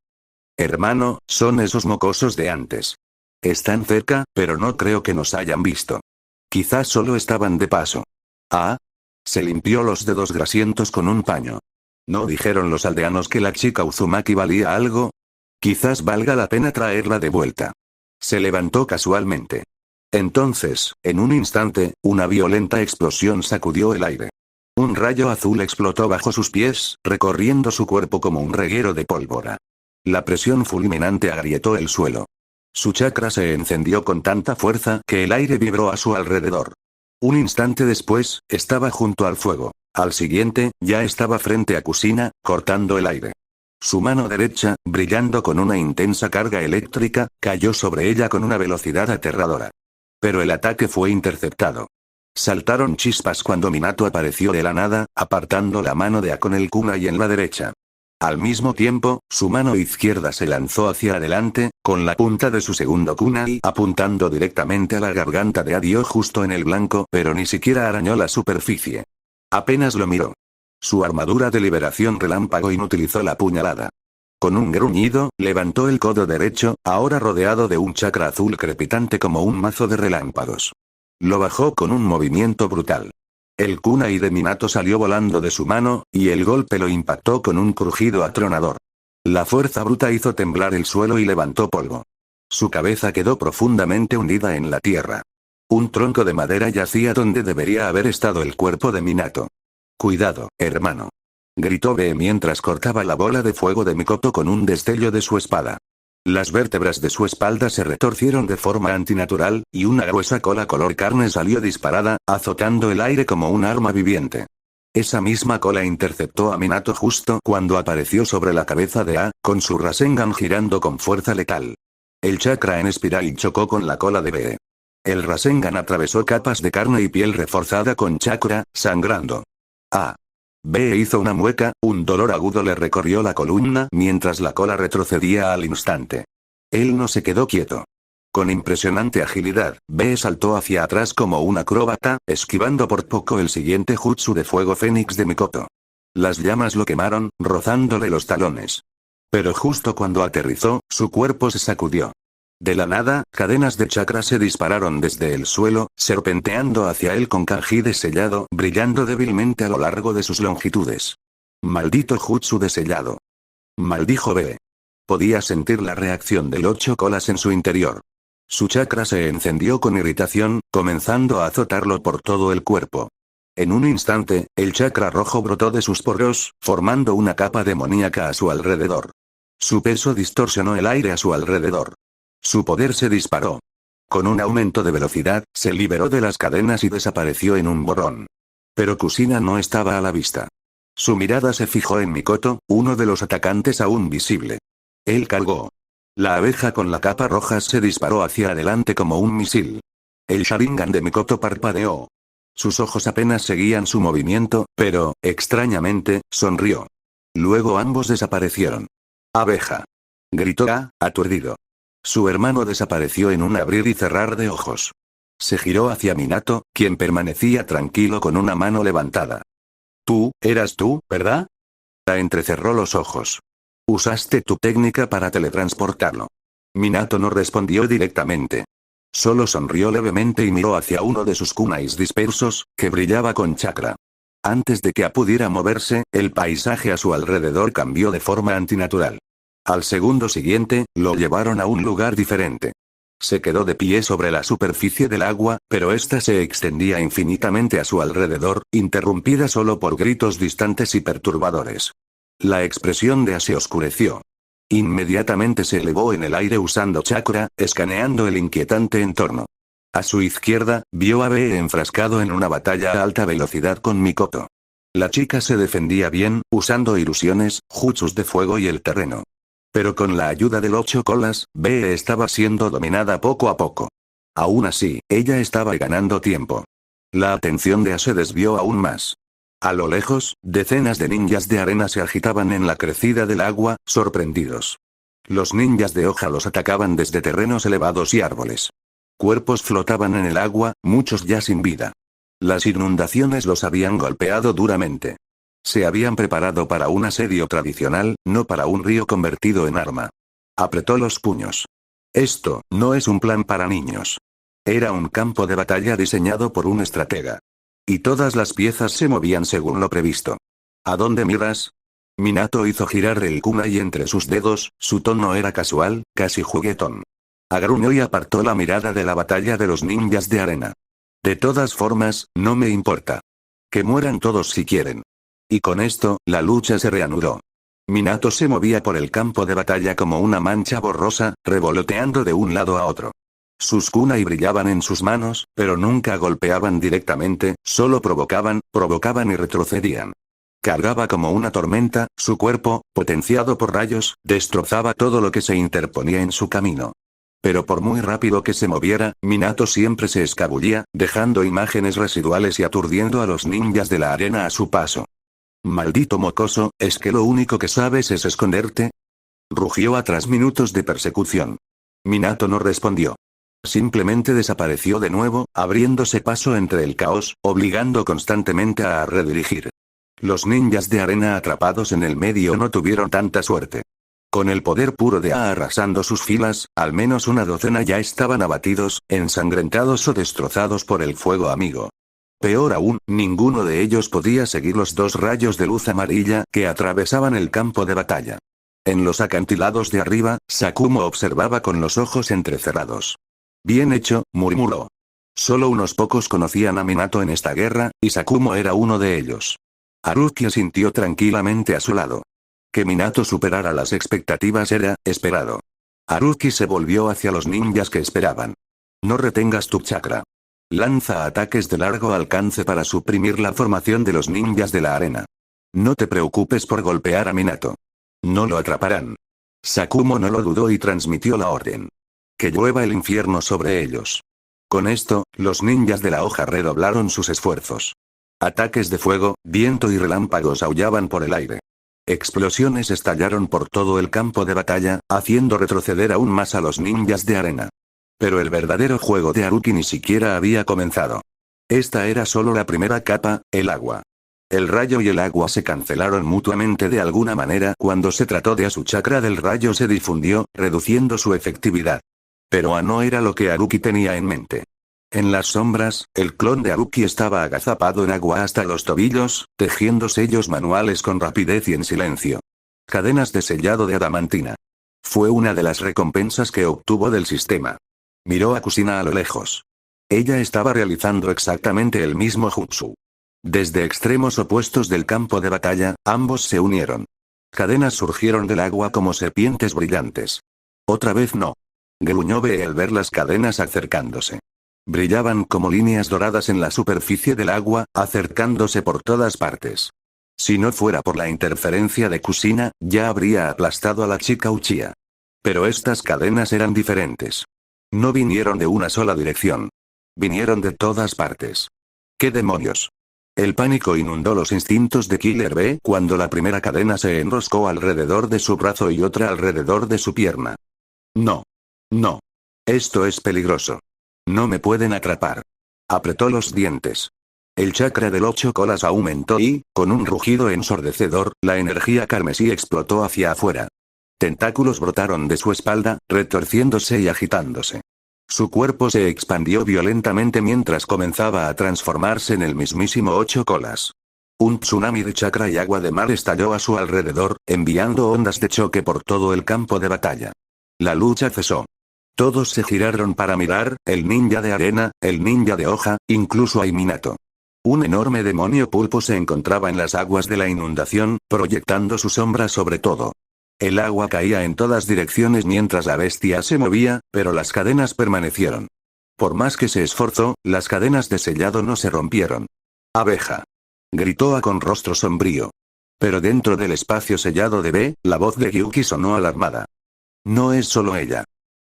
Hermano, son esos mocosos de antes. Están cerca, pero no creo que nos hayan visto. Quizás solo estaban de paso. Ah. Se limpió los dedos grasientos con un paño. ¿No dijeron los aldeanos que la chica Uzumaki valía algo? Quizás valga la pena traerla de vuelta. Se levantó casualmente. Entonces, en un instante, una violenta explosión sacudió el aire. Un rayo azul explotó bajo sus pies, recorriendo su cuerpo como un reguero de pólvora. La presión fulminante agrietó el suelo. Su chakra se encendió con tanta fuerza que el aire vibró a su alrededor. Un instante después, estaba junto al fuego. Al siguiente, ya estaba frente a Kusina, cortando el aire. Su mano derecha, brillando con una intensa carga eléctrica, cayó sobre ella con una velocidad aterradora. Pero el ataque fue interceptado. Saltaron chispas cuando Minato apareció de la nada, apartando la mano de A con el kunai en la derecha. Al mismo tiempo, su mano izquierda se lanzó hacia adelante, con la punta de su segundo kunai apuntando directamente a la garganta de A. Dio justo en el blanco, pero ni siquiera arañó la superficie. Apenas lo miró. Su armadura de liberación relámpago inutilizó la puñalada. Con un gruñido, levantó el codo derecho, ahora rodeado de un chakra azul crepitante como un mazo de relámpagos. Lo bajó con un movimiento brutal. El kunai de Minato salió volando de su mano, y el golpe lo impactó con un crujido atronador. La fuerza bruta hizo temblar el suelo y levantó polvo. Su cabeza quedó profundamente hundida en la tierra. Un tronco de madera yacía donde debería haber estado el cuerpo de Minato. Cuidado, hermano. Gritó Bee mientras cortaba la bola de fuego de Mikoto con un destello de su espada. Las vértebras de su espalda se retorcieron de forma antinatural, y una gruesa cola color carne salió disparada, azotando el aire como un arma viviente. Esa misma cola interceptó a Minato justo cuando apareció sobre la cabeza de A, con su Rasengan girando con fuerza letal. El chakra en espiral chocó con la cola de Bee. El Rasengan atravesó capas de carne y piel reforzada con chakra, sangrando. A. Bee hizo una mueca, un dolor agudo le recorrió la columna mientras la cola retrocedía al instante. Él no se quedó quieto. Con impresionante agilidad, Bee saltó hacia atrás como un acróbata, esquivando por poco el siguiente jutsu de fuego fénix de Mikoto. Las llamas lo quemaron, rozándole los talones. Pero justo cuando aterrizó, su cuerpo se sacudió. De la nada, cadenas de chakra se dispararon desde el suelo, serpenteando hacia él con kanji de sellado, brillando débilmente a lo largo de sus longitudes. Maldito jutsu de sellado. Maldijo Bee. Podía sentir la reacción del 8 colas en su interior. Su chakra se encendió con irritación, comenzando a azotarlo por todo el cuerpo. En un instante, el chakra rojo brotó de sus poros, formando una capa demoníaca a su alrededor. Su peso distorsionó el aire a su alrededor. Su poder se disparó. Con un aumento de velocidad, se liberó de las cadenas y desapareció en un borrón. Pero Kusina no estaba a la vista. Su mirada se fijó en Mikoto, uno de los atacantes aún visible. Él cargó. La abeja con la capa roja se disparó hacia adelante como un misil. El Sharingan de Mikoto parpadeó. Sus ojos apenas seguían su movimiento, pero, extrañamente, sonrió. Luego ambos desaparecieron. ¡Abeja! Gritó A, aturdido. Su hermano desapareció en un abrir y cerrar de ojos. Se giró hacia Minato, quien permanecía tranquilo con una mano levantada. Eras tú, ¿verdad? A entrecerró los ojos. Usaste tu técnica para teletransportarlo. Minato no respondió directamente. Solo sonrió levemente y miró hacia uno de sus kunais dispersos, que brillaba con chakra. Antes de que A pudiera moverse, el paisaje a su alrededor cambió de forma antinatural. Al segundo siguiente, lo llevaron a un lugar diferente. Se quedó de pie sobre la superficie del agua, pero ésta se extendía infinitamente a su alrededor, interrumpida solo por gritos distantes y perturbadores. La expresión de A se oscureció. Inmediatamente se elevó en el aire usando chakra, escaneando el inquietante entorno. A su izquierda, vio a B enfrascado en una batalla a alta velocidad con Mikoto. La chica se defendía bien, usando ilusiones, jutsus de fuego y el terreno. Pero con la ayuda del 8 colas, B estaba siendo dominada poco a poco. Aún así, ella estaba ganando tiempo. La atención de A se desvió aún más. A lo lejos, decenas de ninjas de arena se agitaban en la crecida del agua, sorprendidos. Los ninjas de hoja los atacaban desde terrenos elevados y árboles. Cuerpos flotaban en el agua, muchos ya sin vida. Las inundaciones los habían golpeado duramente. Se habían preparado para un asedio tradicional, no para un río convertido en arma. Apretó los puños. Esto no es un plan para niños. Era un campo de batalla diseñado por un estratega. Y todas las piezas se movían según lo previsto. ¿A dónde miras? Minato hizo girar el kunai entre sus dedos, su tono era casual, casi juguetón. Agruñó y apartó la mirada de la batalla de los ninjas de arena. De todas formas, no me importa. Que mueran todos si quieren. Y con esto, la lucha se reanudó. Minato se movía por el campo de batalla como una mancha borrosa, revoloteando de un lado a otro. Sus kunai brillaban en sus manos, pero nunca golpeaban directamente, solo provocaban y retrocedían. Cargaba como una tormenta, su cuerpo, potenciado por rayos, destrozaba todo lo que se interponía en su camino. Pero por muy rápido que se moviera, Minato siempre se escabullía, dejando imágenes residuales y aturdiendo a los ninjas de la arena a su paso. Maldito mocoso, ¿es que lo único que sabes es esconderte? Rugió tras minutos de persecución. Minato no respondió. Simplemente desapareció de nuevo, abriéndose paso entre el caos, obligando constantemente a redirigir. Los ninjas de arena atrapados en el medio no tuvieron tanta suerte. Con el poder puro de A arrasando sus filas, al menos una docena ya estaban abatidos, ensangrentados o destrozados por el fuego amigo. Peor aún, ninguno de ellos podía seguir los dos rayos de luz amarilla que atravesaban el campo de batalla. En los acantilados de arriba, Sakumo observaba con los ojos entrecerrados. Bien hecho, murmuró. Solo unos pocos conocían a Minato en esta guerra, y Sakumo era uno de ellos. Haruki asintió tranquilamente a su lado. Que Minato superara las expectativas era esperado. Haruki se volvió hacia los ninjas que esperaban. No retengas tu chakra. Lanza ataques de largo alcance para suprimir la formación de los ninjas de la arena. No te preocupes por golpear a Minato. No lo atraparán. Sakumo no lo dudó y transmitió la orden. Que llueva el infierno sobre ellos. Con esto, los ninjas de la hoja redoblaron sus esfuerzos. Ataques de fuego, viento y relámpagos aullaban por el aire. Explosiones estallaron por todo el campo de batalla, haciendo retroceder aún más a los ninjas de arena. Pero el verdadero juego de Haruki ni siquiera había comenzado. Esta era solo la primera capa, el agua. El rayo y el agua se cancelaron mutuamente de alguna manera cuando se trató de A. Su chakra del rayo se difundió, reduciendo su efectividad. Pero A no era lo que Haruki tenía en mente. En las sombras, el clon de Haruki estaba agazapado en agua hasta los tobillos, tejiendo sellos manuales con rapidez y en silencio. Cadenas de sellado de adamantina. Fue una de las recompensas que obtuvo del sistema. Miró a Kusina a lo lejos. Ella estaba realizando exactamente el mismo jutsu. Desde extremos opuestos del campo de batalla, ambos se unieron. Cadenas surgieron del agua como serpientes brillantes. Otra vez no. Gruñó B al ver las cadenas acercándose. Brillaban como líneas doradas en la superficie del agua, acercándose por todas partes. Si no fuera por la interferencia de Kusina, ya habría aplastado a la chica Uchiha. Pero estas cadenas eran diferentes. No vinieron de una sola dirección. Vinieron de todas partes. ¿Qué demonios? El pánico inundó los instintos de Killer B cuando la primera cadena se enroscó alrededor de su brazo y otra alrededor de su pierna. No. No. Esto es peligroso. No me pueden atrapar. Apretó los dientes. El chakra del 8 colas aumentó y, con un rugido ensordecedor, la energía carmesí explotó hacia afuera. Tentáculos brotaron de su espalda, retorciéndose y agitándose. Su cuerpo se expandió violentamente mientras comenzaba a transformarse en el mismísimo 8 colas. Un tsunami de chakra y agua de mar estalló a su alrededor, enviando ondas de choque por todo el campo de batalla. La lucha cesó. Todos se giraron para mirar, el ninja de arena, el ninja de hoja, incluso a Minato. Un enorme demonio pulpo se encontraba en las aguas de la inundación, proyectando su sombra sobre todo. El agua caía en todas direcciones mientras la bestia se movía, pero las cadenas permanecieron. Por más que se esforzó, las cadenas de sellado no se rompieron. «Abeja», gritó A con rostro sombrío. Pero dentro del espacio sellado de B, la voz de Gyuki sonó alarmada. «No es solo ella»,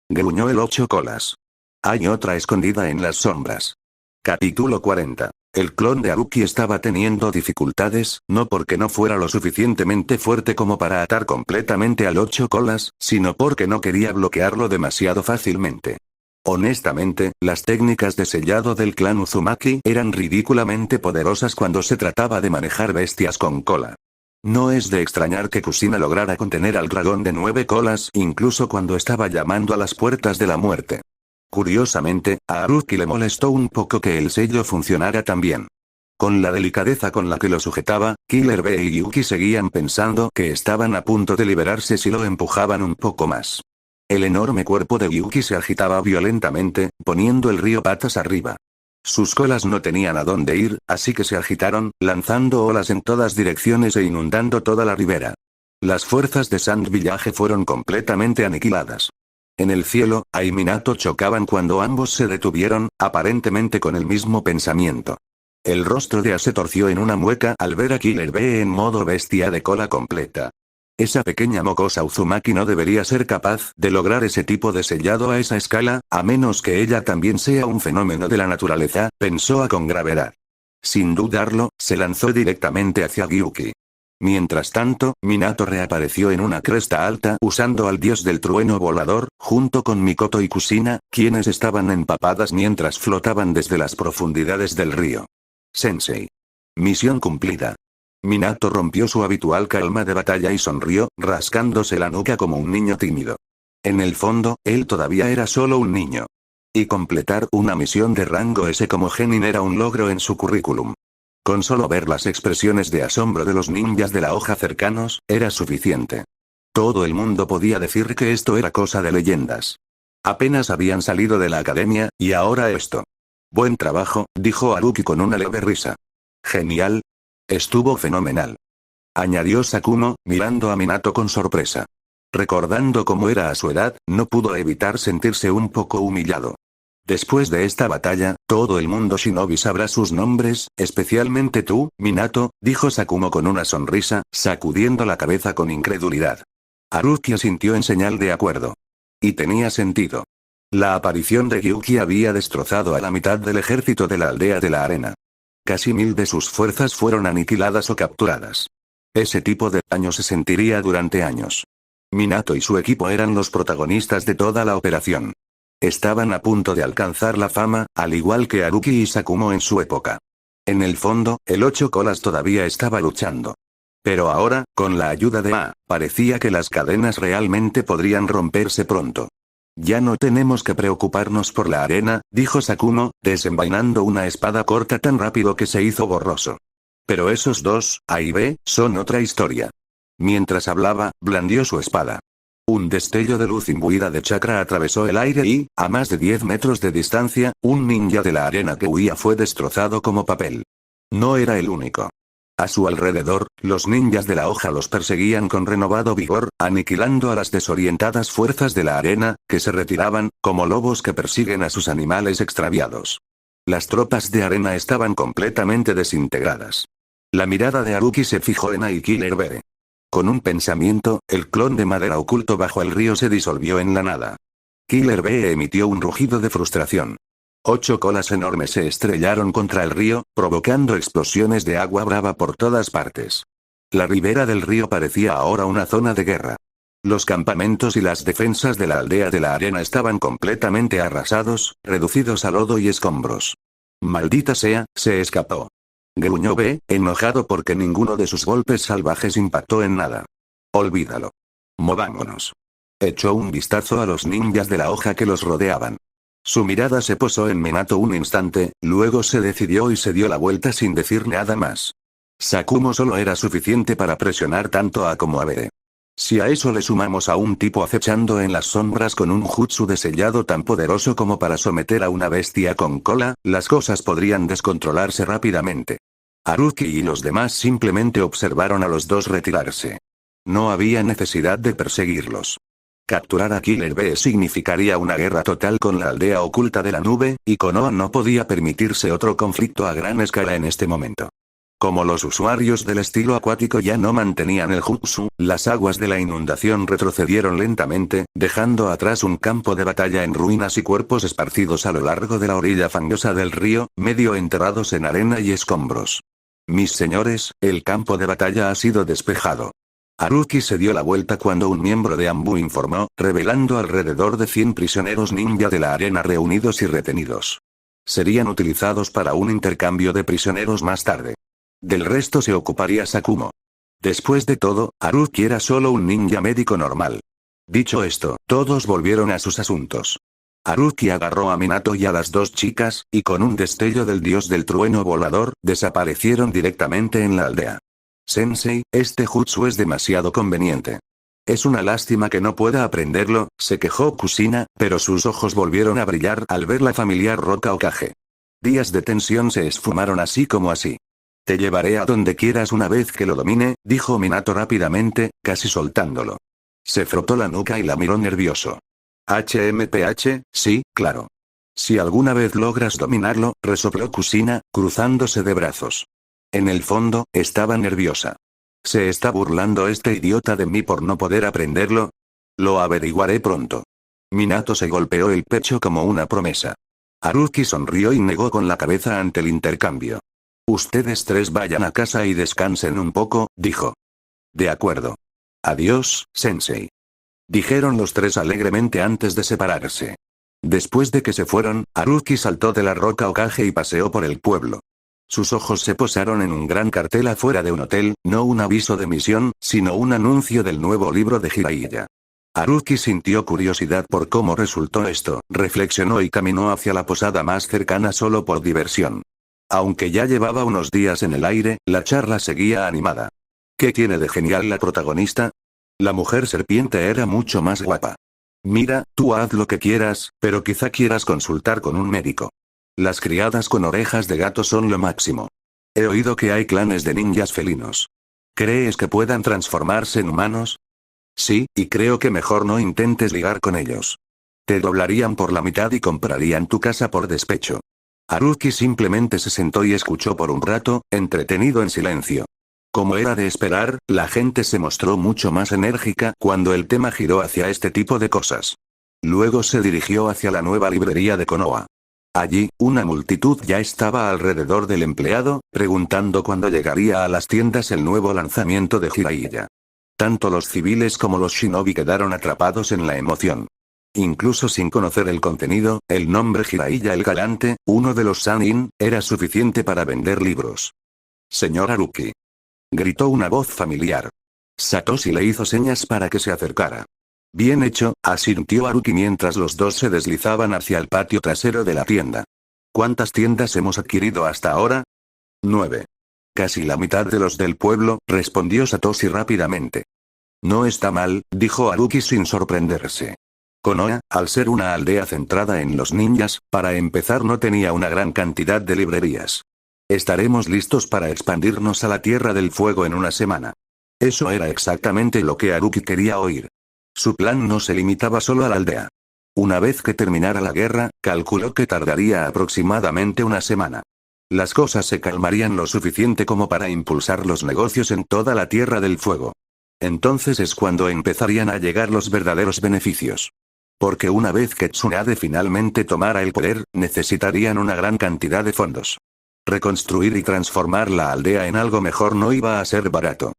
gruñó el 8 colas. «Hay otra escondida en las sombras». Capítulo 40. El clon de Haruki estaba teniendo dificultades, no porque no fuera lo suficientemente fuerte como para atar completamente al 8 colas, sino porque no quería bloquearlo demasiado fácilmente. Honestamente, las técnicas de sellado del clan Uzumaki eran ridículamente poderosas cuando se trataba de manejar bestias con cola. No es de extrañar que Kushina lograra contener al dragón de 9 colas incluso cuando estaba llamando a las puertas de la muerte. Curiosamente, a Haruki le molestó un poco que el sello funcionara tan bien. Con la delicadeza con la que lo sujetaba, Killer Bee y Gyuki seguían pensando que estaban a punto de liberarse si lo empujaban un poco más. El enorme cuerpo de Gyuki se agitaba violentamente, poniendo el río patas arriba. Sus colas no tenían a dónde ir, así que se agitaron, lanzando olas en todas direcciones e inundando toda la ribera. Las fuerzas de Sand Village fueron completamente aniquiladas. En el cielo, A y Minato chocaban cuando ambos se detuvieron, aparentemente con el mismo pensamiento. El rostro de A se torció en una mueca al ver a Killer Bee en modo bestia de cola completa. Esa pequeña mocosa Uzumaki no debería ser capaz de lograr ese tipo de sellado a esa escala, a menos que ella también sea un fenómeno de la naturaleza, pensó A con gravedad. Sin dudarlo, se lanzó directamente hacia Gyuki. Mientras tanto, Minato reapareció en una cresta alta usando al dios del trueno volador, junto con Mikoto y Kushina, quienes estaban empapadas mientras flotaban desde las profundidades del río. Sensei. Misión cumplida. Minato rompió su habitual calma de batalla y sonrió, rascándose la nuca como un niño tímido. En el fondo, él todavía era solo un niño. Y completar una misión de rango S como genin era un logro en su currículum. Con solo ver las expresiones de asombro de los ninjas de la hoja cercanos, era suficiente. Todo el mundo podía decir que esto era cosa de leyendas. Apenas habían salido de la academia, y ahora esto. Buen trabajo, dijo Haruki con una leve risa. Genial. Estuvo fenomenal. Añadió Sakumo, mirando a Minato con sorpresa. Recordando cómo era a su edad, no pudo evitar sentirse un poco humillado. Después de esta batalla, todo el mundo shinobi sabrá sus nombres, especialmente tú, Minato, dijo Sakumo con una sonrisa, sacudiendo la cabeza con incredulidad. Haruki asintió en señal de acuerdo. Y tenía sentido. La aparición de Gyuki había destrozado a la mitad del ejército de la aldea de la arena. Casi 1000 de sus fuerzas fueron aniquiladas o capturadas. Ese tipo de daño se sentiría durante años. Minato y su equipo eran los protagonistas de toda la operación. Estaban a punto de alcanzar la fama, al igual que Haruki y Sakumo en su época. En el fondo, el 8 colas todavía estaba luchando. Pero ahora, con la ayuda de A, parecía que las cadenas realmente podrían romperse pronto. Ya no tenemos que preocuparnos por la arena, dijo Sakumo, desenvainando una espada corta tan rápido que se hizo borroso. Pero esos dos, A y B, son otra historia. Mientras hablaba, blandió su espada. Un destello de luz imbuida de chakra atravesó el aire y, a más de 10 metros de distancia, un ninja de la arena que huía fue destrozado como papel. No era el único. A su alrededor, los ninjas de la hoja los perseguían con renovado vigor, aniquilando a las desorientadas fuerzas de la arena, que se retiraban, como lobos que persiguen a sus animales extraviados. Las tropas de arena estaban completamente desintegradas. La mirada de Haruki se fijó en A y Killer Bee. Con un pensamiento, el clon de madera oculto bajo el río se disolvió en la nada. Killer Bee emitió un rugido de frustración. 8 colas enormes se estrellaron contra el río, provocando explosiones de agua brava por todas partes. La ribera del río parecía ahora una zona de guerra. Los campamentos y las defensas de la aldea de la arena estaban completamente arrasados, reducidos a lodo y escombros. Maldita sea, se escapó. Gruñó B, enojado porque ninguno de sus golpes salvajes impactó en nada. Olvídalo. Movámonos. Echó un vistazo a los ninjas de la hoja que los rodeaban. Su mirada se posó en Minato un instante, luego se decidió y se dio la vuelta sin decir nada más. Sakumo solo era suficiente para presionar tanto a como a Bede. Si a eso le sumamos a un tipo acechando en las sombras con un jutsu de sellado tan poderoso como para someter a una bestia con cola, las cosas podrían descontrolarse rápidamente. Haruki y los demás simplemente observaron a los dos retirarse. No había necesidad de perseguirlos. Capturar a Killer Bee significaría una guerra total con la aldea oculta de la nube, y Konoha no podía permitirse otro conflicto a gran escala en este momento. Como los usuarios del estilo acuático ya no mantenían el jutsu, las aguas de la inundación retrocedieron lentamente, dejando atrás un campo de batalla en ruinas y cuerpos esparcidos a lo largo de la orilla fangosa del río, medio enterrados en arena y escombros. Mis señores, el campo de batalla ha sido despejado. Haruki se dio la vuelta cuando un miembro de Anbu informó, revelando alrededor de 100 prisioneros ninja de la arena reunidos y retenidos. Serían utilizados para un intercambio de prisioneros más tarde. Del resto se ocuparía Sakumo. Después de todo, Haruki era solo un ninja médico normal. Dicho esto, todos volvieron a sus asuntos. Haruki agarró a Minato y a las dos chicas, y con un destello del dios del trueno volador, desaparecieron directamente en la aldea. Sensei, este jutsu es demasiado conveniente. Es una lástima que no pueda aprenderlo, se quejó Kushina, pero sus ojos volvieron a brillar al ver la familiar roca Hokage. Días de tensión se esfumaron así como así. Te llevaré a donde quieras una vez que lo domine, dijo Minato rápidamente, casi soltándolo. Se frotó la nuca y la miró nervioso. HMPH, sí, claro. Si alguna vez logras dominarlo, resopló Kushina, cruzándose de brazos. En el fondo, estaba nerviosa. ¿Se está burlando este idiota de mí por no poder aprenderlo? Lo averiguaré pronto. Minato se golpeó el pecho como una promesa. Haruki sonrió y negó con la cabeza ante el intercambio. Ustedes tres vayan a casa y descansen un poco, dijo. De acuerdo. Adiós, sensei. Dijeron los tres alegremente antes de separarse. Después de que se fueron, Haruki saltó de la roca Hokage y paseó por el pueblo. Sus ojos se posaron en un gran cartel afuera de un hotel, no un aviso de misión, sino un anuncio del nuevo libro de Jiraiya. Haruki sintió curiosidad por cómo resultó esto, reflexionó y caminó hacia la posada más cercana solo por diversión. Aunque ya llevaba unos días en el aire, la charla seguía animada. ¿Qué tiene de genial la protagonista? La mujer serpiente era mucho más guapa. Mira, tú haz lo que quieras, pero quizá quieras consultar con un médico. Las criadas con orejas de gato son lo máximo. He oído que hay clanes de ninjas felinos. ¿Crees que puedan transformarse en humanos? Sí, y creo que mejor no intentes ligar con ellos. Te doblarían por la mitad y comprarían tu casa por despecho. Haruki simplemente se sentó y escuchó por un rato, entretenido en silencio. Como era de esperar, la gente se mostró mucho más enérgica cuando el tema giró hacia este tipo de cosas. Luego se dirigió hacia la nueva librería de Konoha. Allí, una multitud ya estaba alrededor del empleado, preguntando cuándo llegaría a las tiendas el nuevo lanzamiento de Jiraiya. Tanto los civiles como los shinobi quedaron atrapados en la emoción. Incluso sin conocer el contenido, el nombre Jiraiya el Galante, uno de los Sannin, era suficiente para vender libros. Señor Haruki. Gritó una voz familiar. Satoshi le hizo señas para que se acercara. Bien hecho, asintió Haruki mientras los dos se deslizaban hacia el patio trasero de la tienda. ¿Cuántas tiendas hemos adquirido hasta ahora? 9. Casi la mitad de los del pueblo, respondió Satoshi rápidamente. No está mal, dijo Haruki sin sorprenderse. Konoha, al ser una aldea centrada en los ninjas, para empezar no tenía una gran cantidad de librerías. Estaremos listos para expandirnos a la Tierra del Fuego en una semana. Eso era exactamente lo que Haruki quería oír. Su plan no se limitaba solo a la aldea. Una vez que terminara la guerra, calculó que tardaría aproximadamente una semana. Las cosas se calmarían lo suficiente como para impulsar los negocios en toda la Tierra del Fuego. Entonces es cuando empezarían a llegar los verdaderos beneficios. Porque una vez que Tsunade finalmente tomara el poder, necesitarían una gran cantidad de fondos. Reconstruir y transformar la aldea en algo mejor no iba a ser barato.